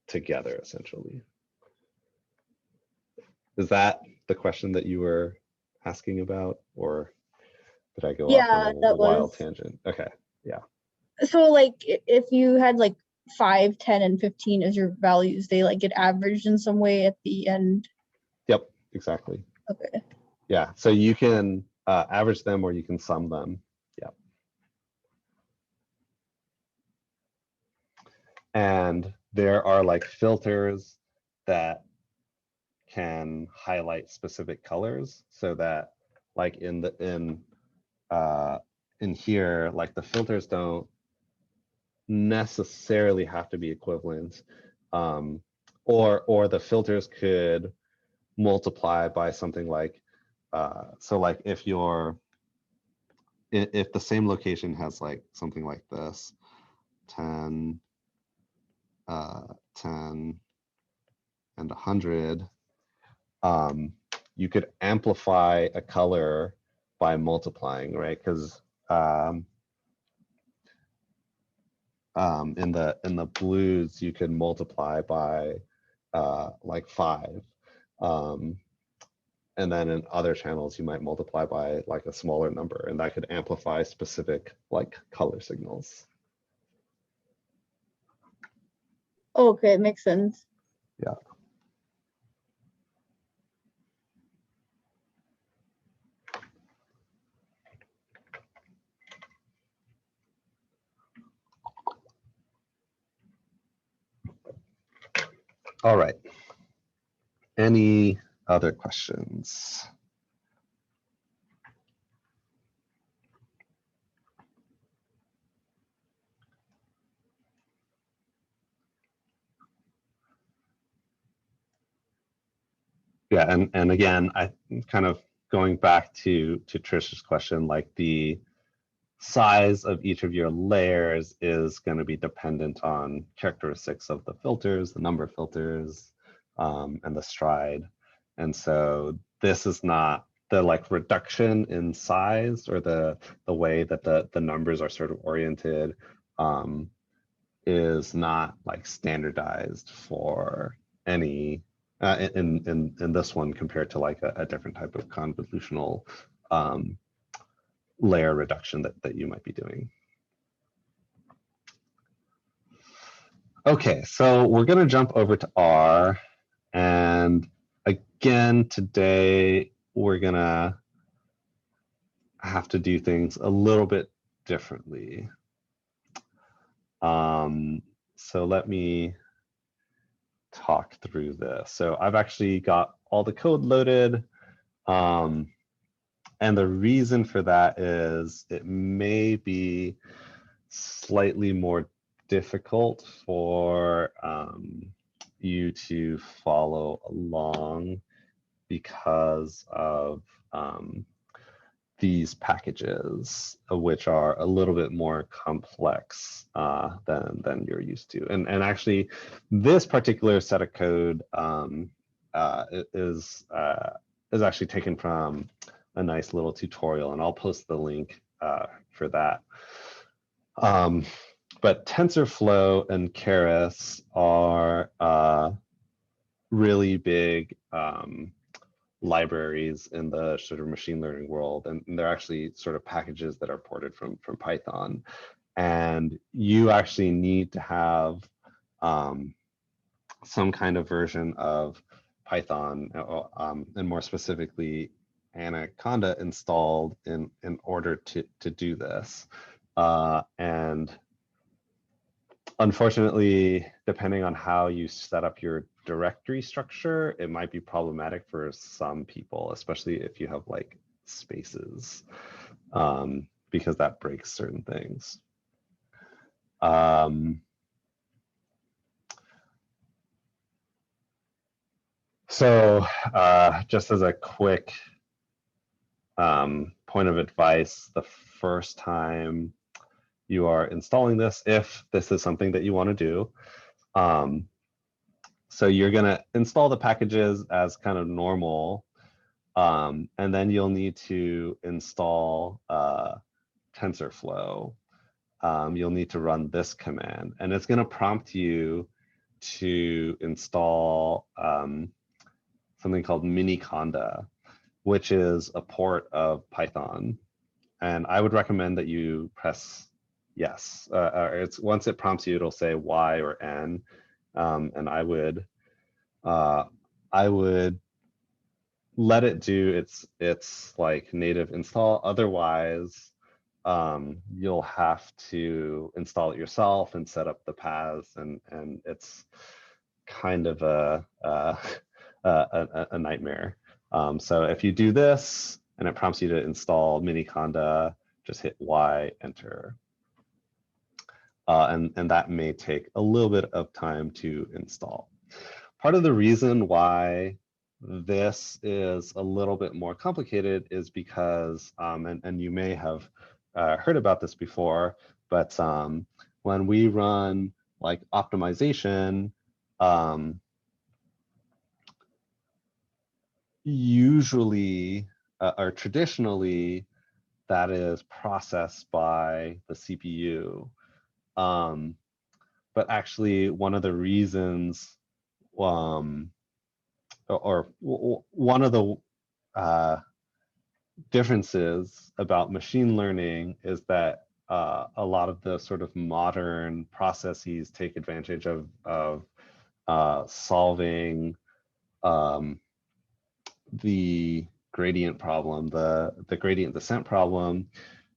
together essentially. Is that the question that you were asking about, or did I go off on a wild tangent? Okay, yeah. So like if you had like 5, 10, and 15 as your values, they like get averaged in some way at the end? Yep, exactly. Okay. Yeah, so you can average them or you can sum them. Yeah. And there are like filters that can highlight specific colors so that like in here, like the filters don't necessarily have to be equivalent, or the filters could multiply by something like, so like if the same location has like something like this, 10, 10, and 100, you could amplify a color by multiplying, right? Because in the blues, you can multiply by like 5. And then in other channels, you might multiply by like a smaller number, and that could amplify specific like color signals. Okay, makes sense. Yeah. All right. Any other questions? Yeah, and again, I kind of going back to Trish's question, like the size of each of your layers is going to be dependent on characteristics of the filters, the number of filters, and the stride. And so this is not the like reduction in size or the way that the numbers are sort of oriented is not like standardized for any in this one compared to like a different type of convolutional layer reduction that you might be doing. Okay, so we're going to jump over to R, and again today we're going to have to do things a little bit differently. So let me talk through this. So I've actually got all the code loaded. And the reason for that is it may be slightly more difficult for you to follow along because of these packages, which are a little bit more complex than you're used to. And actually, this particular set of code is actually taken from a nice little tutorial, and I'll post the link for that. But TensorFlow and Keras are really big libraries in the sort of machine learning world, and they're actually sort of packages that are ported from Python. And you actually need to have some kind of version of Python, and more specifically Anaconda installed in order to do this. And unfortunately, depending on how you set up your directory structure, it might be problematic for some people, especially if you have like spaces, because that breaks certain things. So just as a quick point of advice, the first time you are installing this, if this is something that you want to do, so you're going to install the packages as kind of normal, and then you'll need to install TensorFlow. You'll need to run this command, and it's going to prompt you to install something called Miniconda, which is a port of Python. And I would recommend that you press yes. It's once it prompts you, it'll say Y or N, and I would let it do its like native install. Otherwise, you'll have to install it yourself and set up the paths, and it's kind of a nightmare. So if you do this and it prompts you to install Miniconda, just hit Y, enter. And that may take a little bit of time to install. Part of the reason why this is a little bit more complicated is because, and you may have heard about this before, but when we run like optimization, usually or traditionally, that is processed by the CPU. but actually one of the reasons, or one of the differences about machine learning is that a lot of the sort of modern processes take advantage of solving the gradient problem, the gradient descent problem,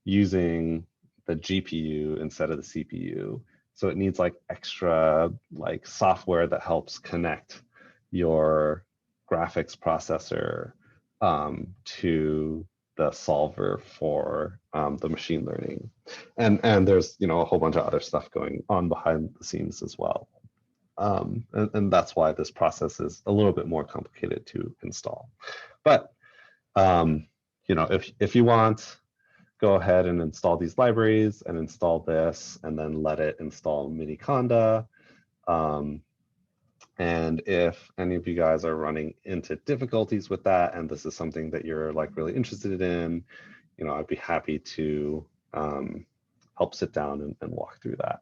using the GPU instead of the CPU. So it needs like extra like software that helps connect your graphics processor to the solver for the machine learning. And there's, you know, a whole bunch of other stuff going on behind the scenes as well. And that's why this process is a little bit more complicated to install. But you know, if you want, go ahead and install these libraries and install this, and then let it install Miniconda. And if any of you guys are running into difficulties with that, and this is something that you're like really interested in, you know, I'd be happy to help sit down and walk through that.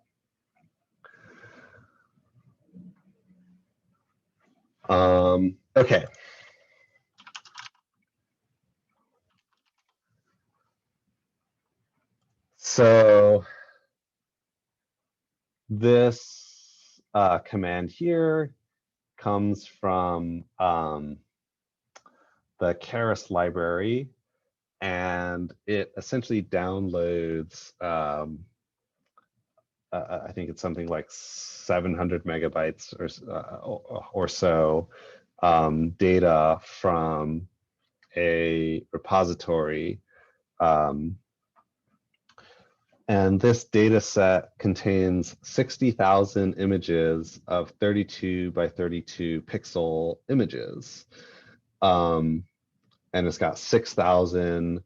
Okay. So this command here comes from the Keras library, and it essentially downloads, I think it's something like 700 megabytes or so data from a repository. And this data set contains 60,000 images of 32 by 32 pixel images. And it's got 6,000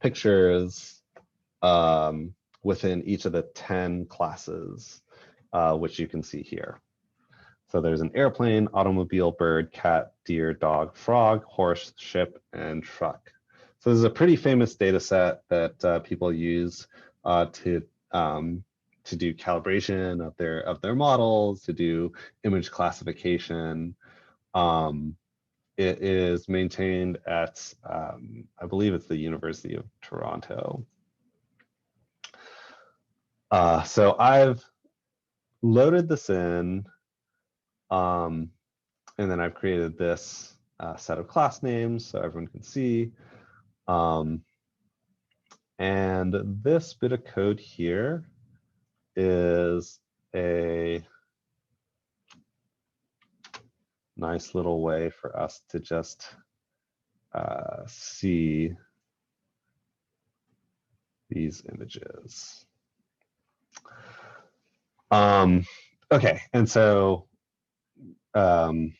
pictures within each of the 10 classes, which you can see here. So there's an airplane, automobile, bird, cat, deer, dog, frog, horse, ship, and truck. So this is a pretty famous data set that people use to do calibration of their models, to do image classification. It is maintained at, I believe it's the University of Toronto. So I've loaded this in, and then I've created this set of class names so everyone can see. And this bit of code here is a nice little way for us to just see these images. Okay, and so the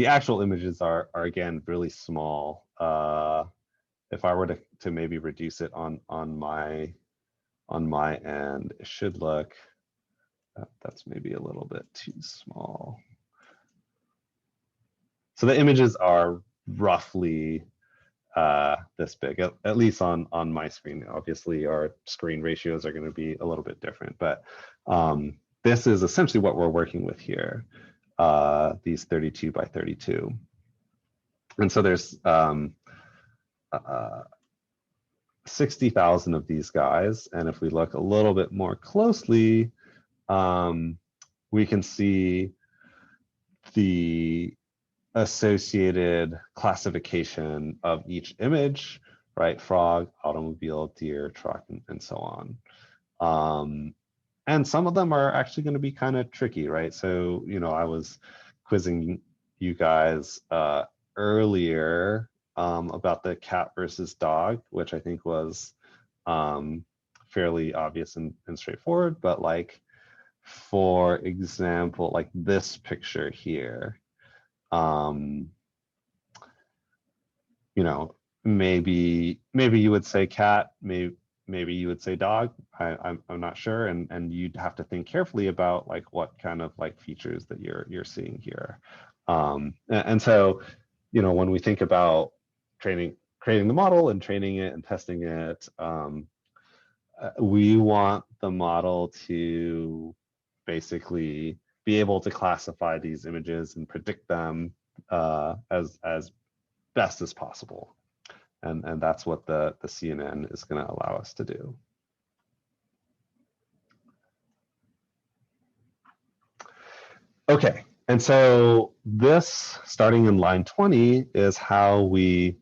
actual images are again really small. If I were to maybe reduce it on my end, it should look, that's maybe a little bit too small. So the images are roughly this big, at least on my screen. Obviously, our screen ratios are going to be a little bit different, but this is essentially what we're working with here, these 32 by 32. And so there's 60,000 of these guys. And if we look a little bit more closely, we can see the associated classification of each image, right? Frog, automobile, deer, truck, and so on. And some of them are actually going to be kind of tricky, right? So, you know, I was quizzing you guys earlier about the cat versus dog, which I think was fairly obvious and straightforward. But like, for example, like this picture here, you know, maybe you would say cat, maybe you would say dog. I'm not sure, and you'd have to think carefully about like what kind of like features that you're seeing here. And so, you know, when we think about creating the model and training it and testing it, we want the model to basically be able to classify these images and predict them as best as possible. And that's what the CNN is going to allow us to do. Okay, and so this, starting in line 20, is how we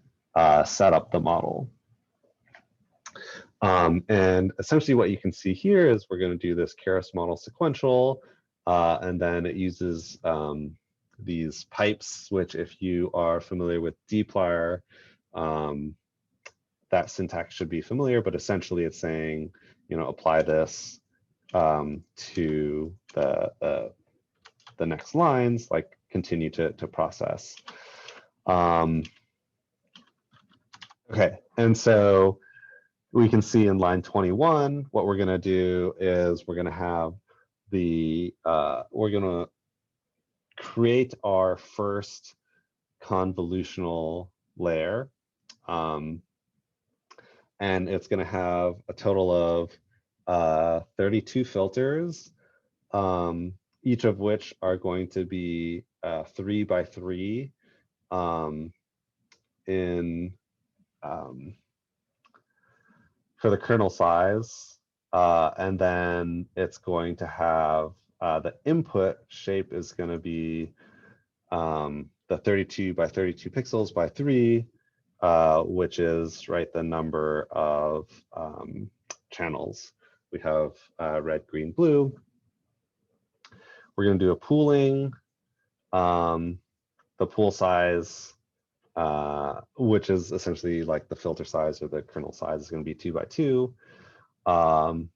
set up the model. And essentially what you can see here is we're going to do this Keras model sequential, and then it uses these pipes, which if you are familiar with dplyr, that syntax should be familiar, but essentially it's saying, you know, apply this to the next lines, like continue to process. Okay, and so we can see in line 21, what we're going to do is we're going to have the, we're going to create our first convolutional layer. And it's going to have a total of 32 filters, each of which are going to be 3 by 3 in for the kernel size, and then it's going to have the input shape is going to be the 32 by 32 pixels by 3, which is right the number of channels. We have red, green, blue. We're going to do a pooling. The pool size, which is essentially like the filter size or the kernel size, is going to be 2 by 2, and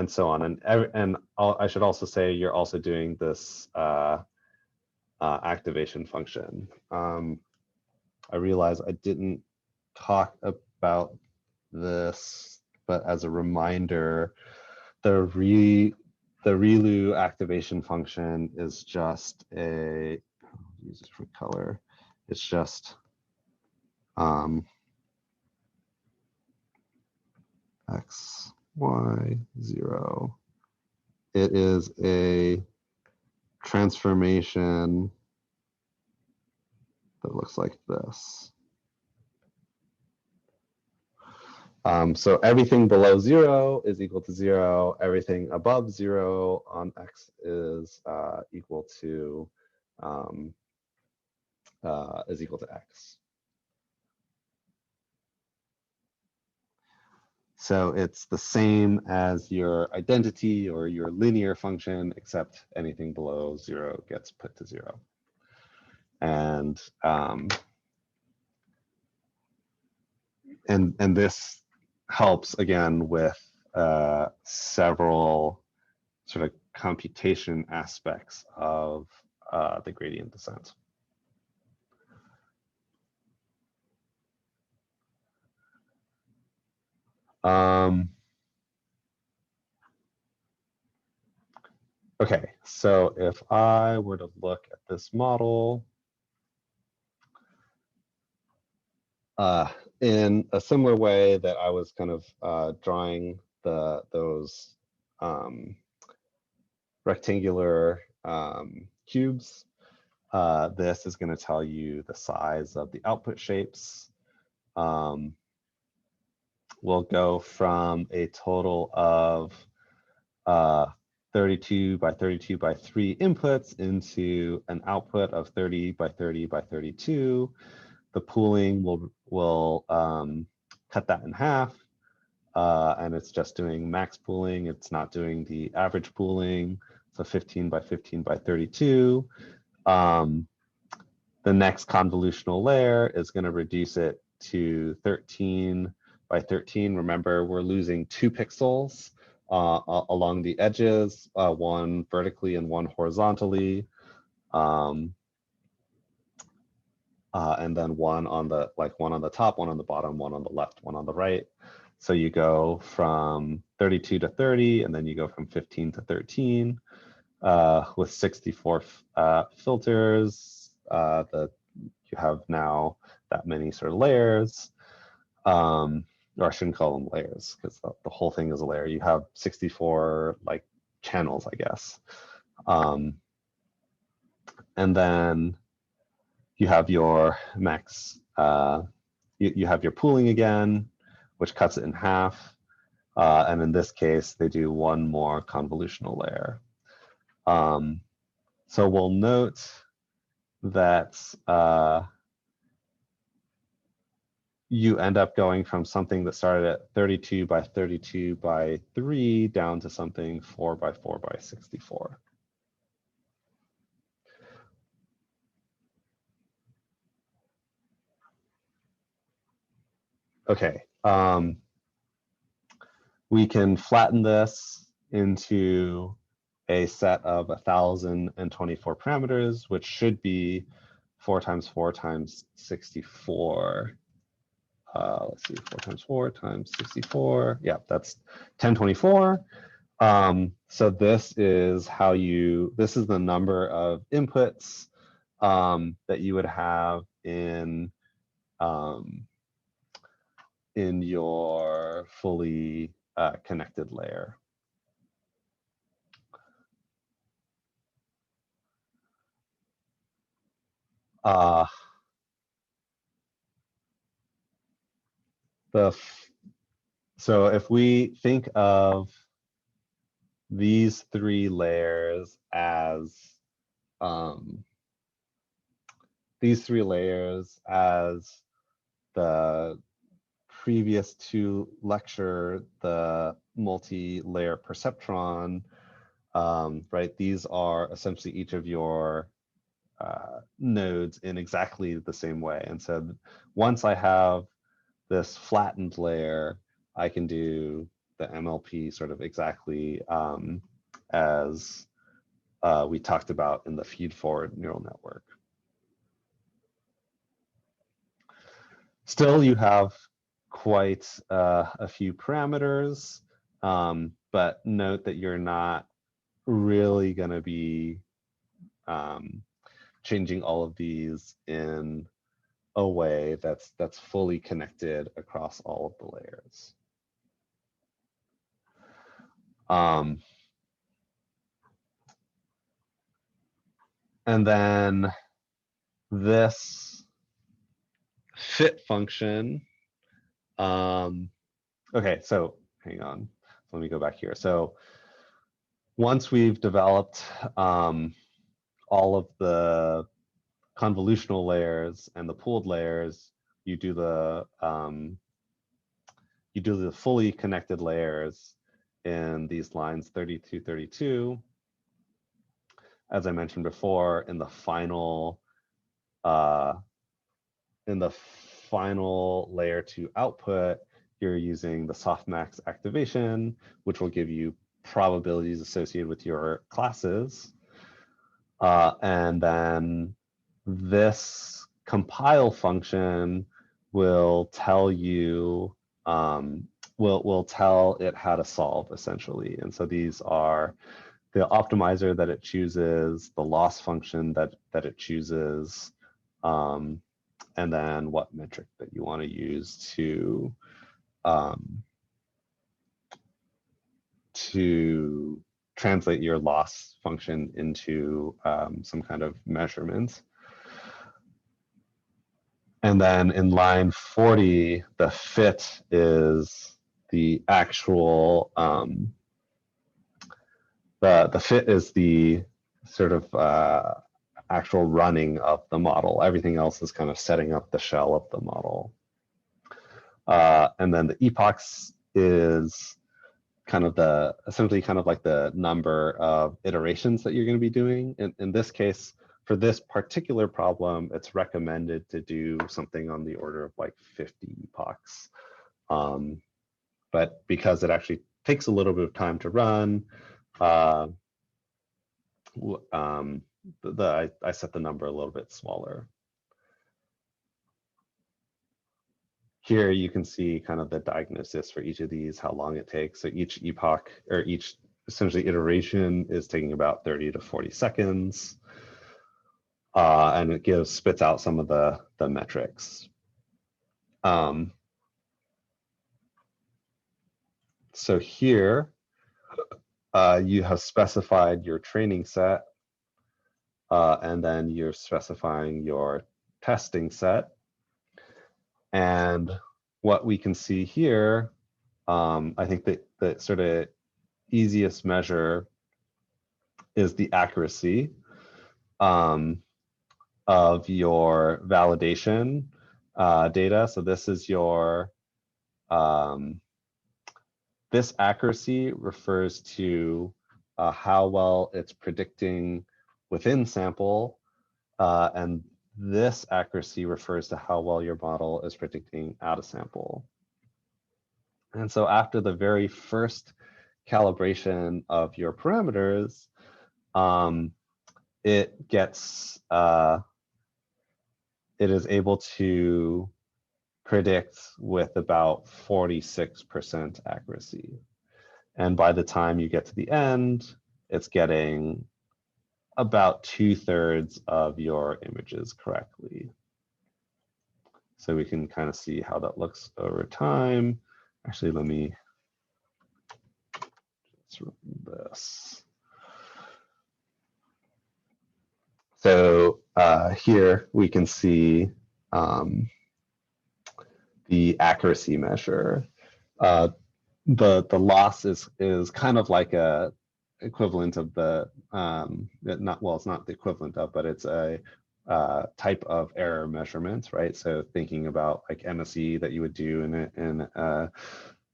so on. And I should also say you're also doing this activation function. I realize I didn't talk about this, but as a reminder, the ReLU activation function is just a, I'll use a different color. It's just X, Y, 0. It is a transformation that looks like this. So everything below 0 is equal to 0. Everything above 0 on X is equal to X. So it's the same as your identity or your linear function, except anything below 0 gets put to 0. And this helps again with several sort of computation aspects of the gradient descent. Okay, so if I were to look at this model in a similar way that I was kind of drawing those rectangular cubes, this is going to tell you the size of the output shapes. We'll go from a total of 32 by 32 by 3 inputs into an output of 30 by 30 by 32. The pooling will cut that in half, and it's just doing max pooling. It's not doing the average pooling. So 15 by 15 by 32. The next convolutional layer is going to reduce it to 13 by 13. Remember, we're losing 2 pixels along the edges, one vertically and one horizontally, and then one on the top, one on the bottom, one on the left, one on the right. So you go from 32 to 30, and then you go from 15 to 13 with 64 filters. You have now that many sort of layers. Or I shouldn't call them layers because the whole thing is a layer. You have 64 like channels, I guess. And then you have your max, you have your pooling again, which cuts it in half. And in this case, they do one more convolutional layer. So we'll note that you end up going from something that started at 32 by 32 by 3 down to something 4 by 4 by 64. Okay, we can flatten this into a set of 1,024 parameters, which should be 4 times 4 times 64. Let's see, 4 times 4 times 64. Yeah, that's 1024. So this is how this is the number of inputs that you would have in your fully connected layer. So if we think of these 3 layers as the previous 2 lecture, the multi-layer perceptron, right? These are essentially each of your nodes in exactly the same way. And so once I have this flattened layer, I can do the MLP sort of exactly as we talked about in the feed-forward neural network. Still, you have quite a few parameters, but note that you're not really going to be changing all of these in a way that's fully connected across all of the layers. And then this fit function. Okay, so hang on. Let me go back here. So once we've developed all of the convolutional layers and the pooled layers, you do the fully connected layers in these lines 32, 32. As I mentioned before, in the final layer 2 output, you're using the softmax activation, which will give you probabilities associated with your classes. And then this compile function will tell you, will tell it how to solve essentially. And so these are the optimizer that it chooses, the loss function that it chooses, and then what metric that you want to use to translate your loss function into some kind of measurement. And then in line 40, the fit is the actual, the fit is the sort of actual running of the model. Everything else is kind of setting up the shell of the model. And then the epochs is kind of essentially kind of like the number of iterations that you're going to be doing. In this case, for this particular problem, it's recommended to do something on the order of like 50 epochs. But because it actually takes a little bit of time to run, I set the number a little bit smaller. Here you can see kind of the diagnosis for each of these, how long it takes. So each epoch or each essentially iteration is taking about 30 to 40 seconds. And it spits out some of the metrics. So here, you have specified your training set, and then you're specifying your testing set. And what we can see here, I think that the sort of easiest measure is the accuracy of your validation data. So this is your, this accuracy refers to how well it's predicting within sample, and this accuracy refers to how well your model is predicting out of sample. And so after the very first calibration of your parameters, it gets, it is able to predict with about 46% accuracy. And by the time you get to the end, it's getting about 2/3 of your images correctly. So we can kind of see how that looks over time. Actually, let me just run this. So here we can see the accuracy measure. The loss is kind of like a equivalent of the it's not the equivalent of, but it's a type of error measurement, right? So thinking about like MSE that you would do in a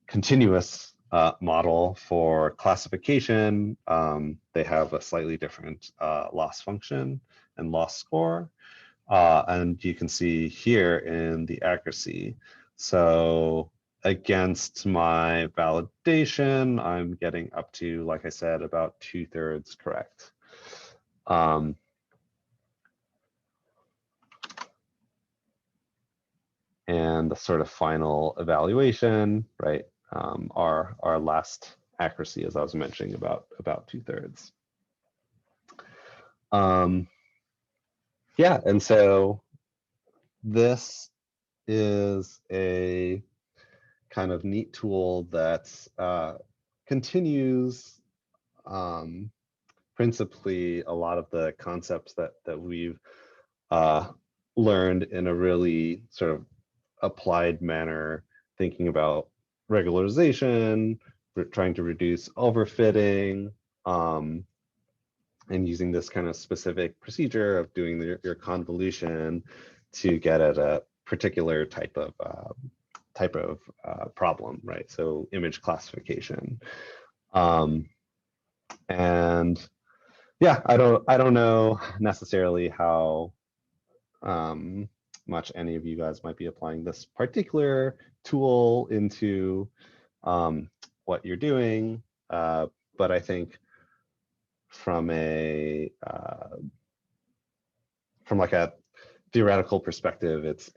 continuous model for classification, they have a slightly different loss function and loss score. And you can see here in the accuracy. So against my validation, I'm getting up to, like I said, about 2/3 correct. And the sort of final evaluation, right? Our last accuracy, as I was mentioning, about 2/3. Yeah, and so this is a kind of neat tool that continues principally a lot of the concepts that we've learned in a really sort of applied manner, thinking about regularization, trying to reduce overfitting, and using this kind of specific procedure of doing your convolution to get at a particular type of problem, right? So image classification, and yeah, I don't know necessarily how much any of you guys might be applying this particular tool into what you're doing, but I think from a from like a theoretical perspective, it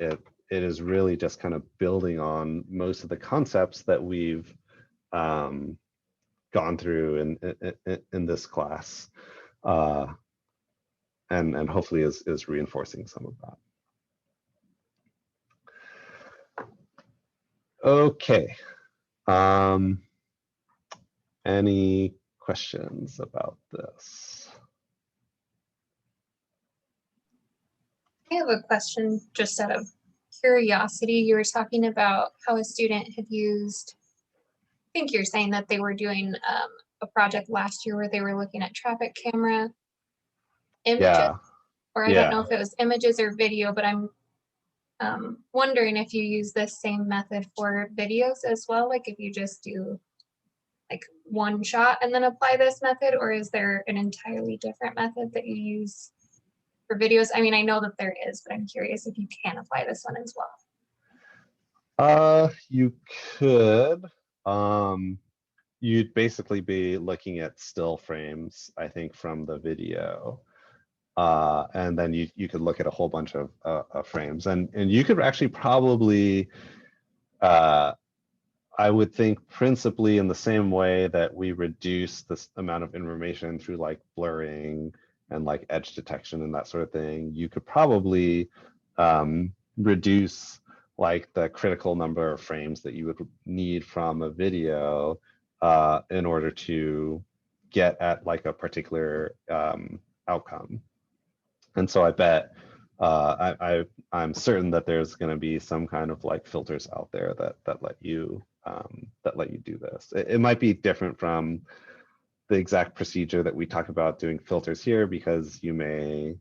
is really just kind of building on most of the concepts that we've gone through in this class, and hopefully is reinforcing some of that. Okay. Any questions about this? I have a question just out of curiosity. You were talking about how a student had used, I think you're saying that they were doing a project last year where they were looking at traffic camera images, Yeah. or I don't know if it was images or video, but I'm wondering if you use this same method for videos as well, like if you just do like one shot and then apply this method, or is there an entirely different method that you use for videos? I mean, I know that there is, but I'm curious if you can apply this one as well. You could. You'd basically be looking at still frames, I think, from the video. And then you could look at a whole bunch of frames, and you could actually probably, I would think, principally in the same way that we reduce this amount of information through like blurring and like edge detection and that sort of thing, you could probably reduce like the critical number of frames that you would need from a video in order to get at like a particular outcome. And so I bet I'm certain that there's going to be some kind of like filters out there that let you do this. It might be different from the exact procedure that we talk about doing filters here, because you may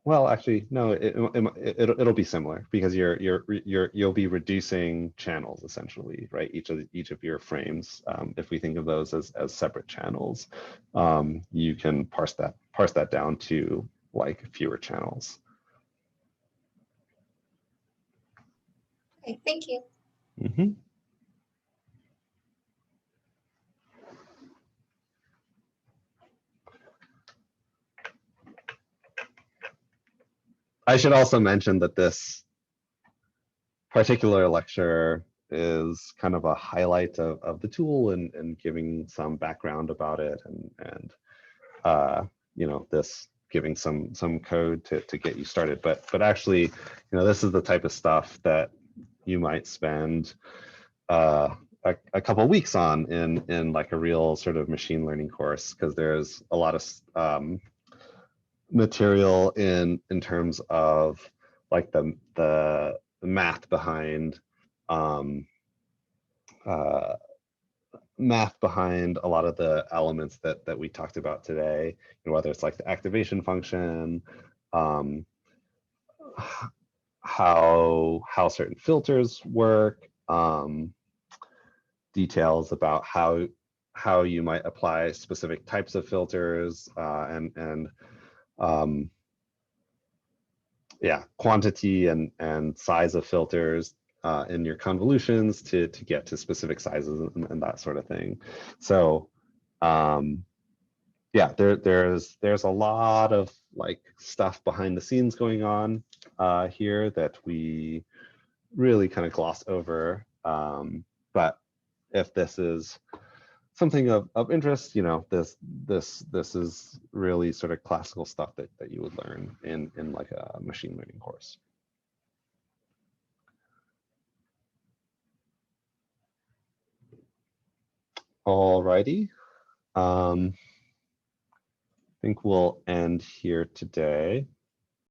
well, actually, no, it'll be similar, because you'll be reducing channels essentially, right? Each of your frames, if we think of those as separate channels, you can parse that down to like fewer channels. Okay, thank you. Mm-hmm. I should also mention that this particular lecture is kind of a highlight of the tool and giving some background about it, and you know, this giving some code to get you started. But actually, you know, this is the type of stuff that you might spend a couple weeks on in like a real sort of machine learning course, because there's a lot of material in terms of like the math behind math behind a lot of the elements that we talked about today, and whether it's like the activation function, how certain filters work, details about how you might apply specific types of filters, and yeah, quantity and size of filters in your convolutions to get to specific sizes and that sort of thing. So yeah, there's a lot of like stuff behind the scenes going on here that we really kind of gloss over. But if this is something of interest, you know, this is really sort of classical stuff that you would learn in like a machine learning course. Alrighty, I think we'll end here today.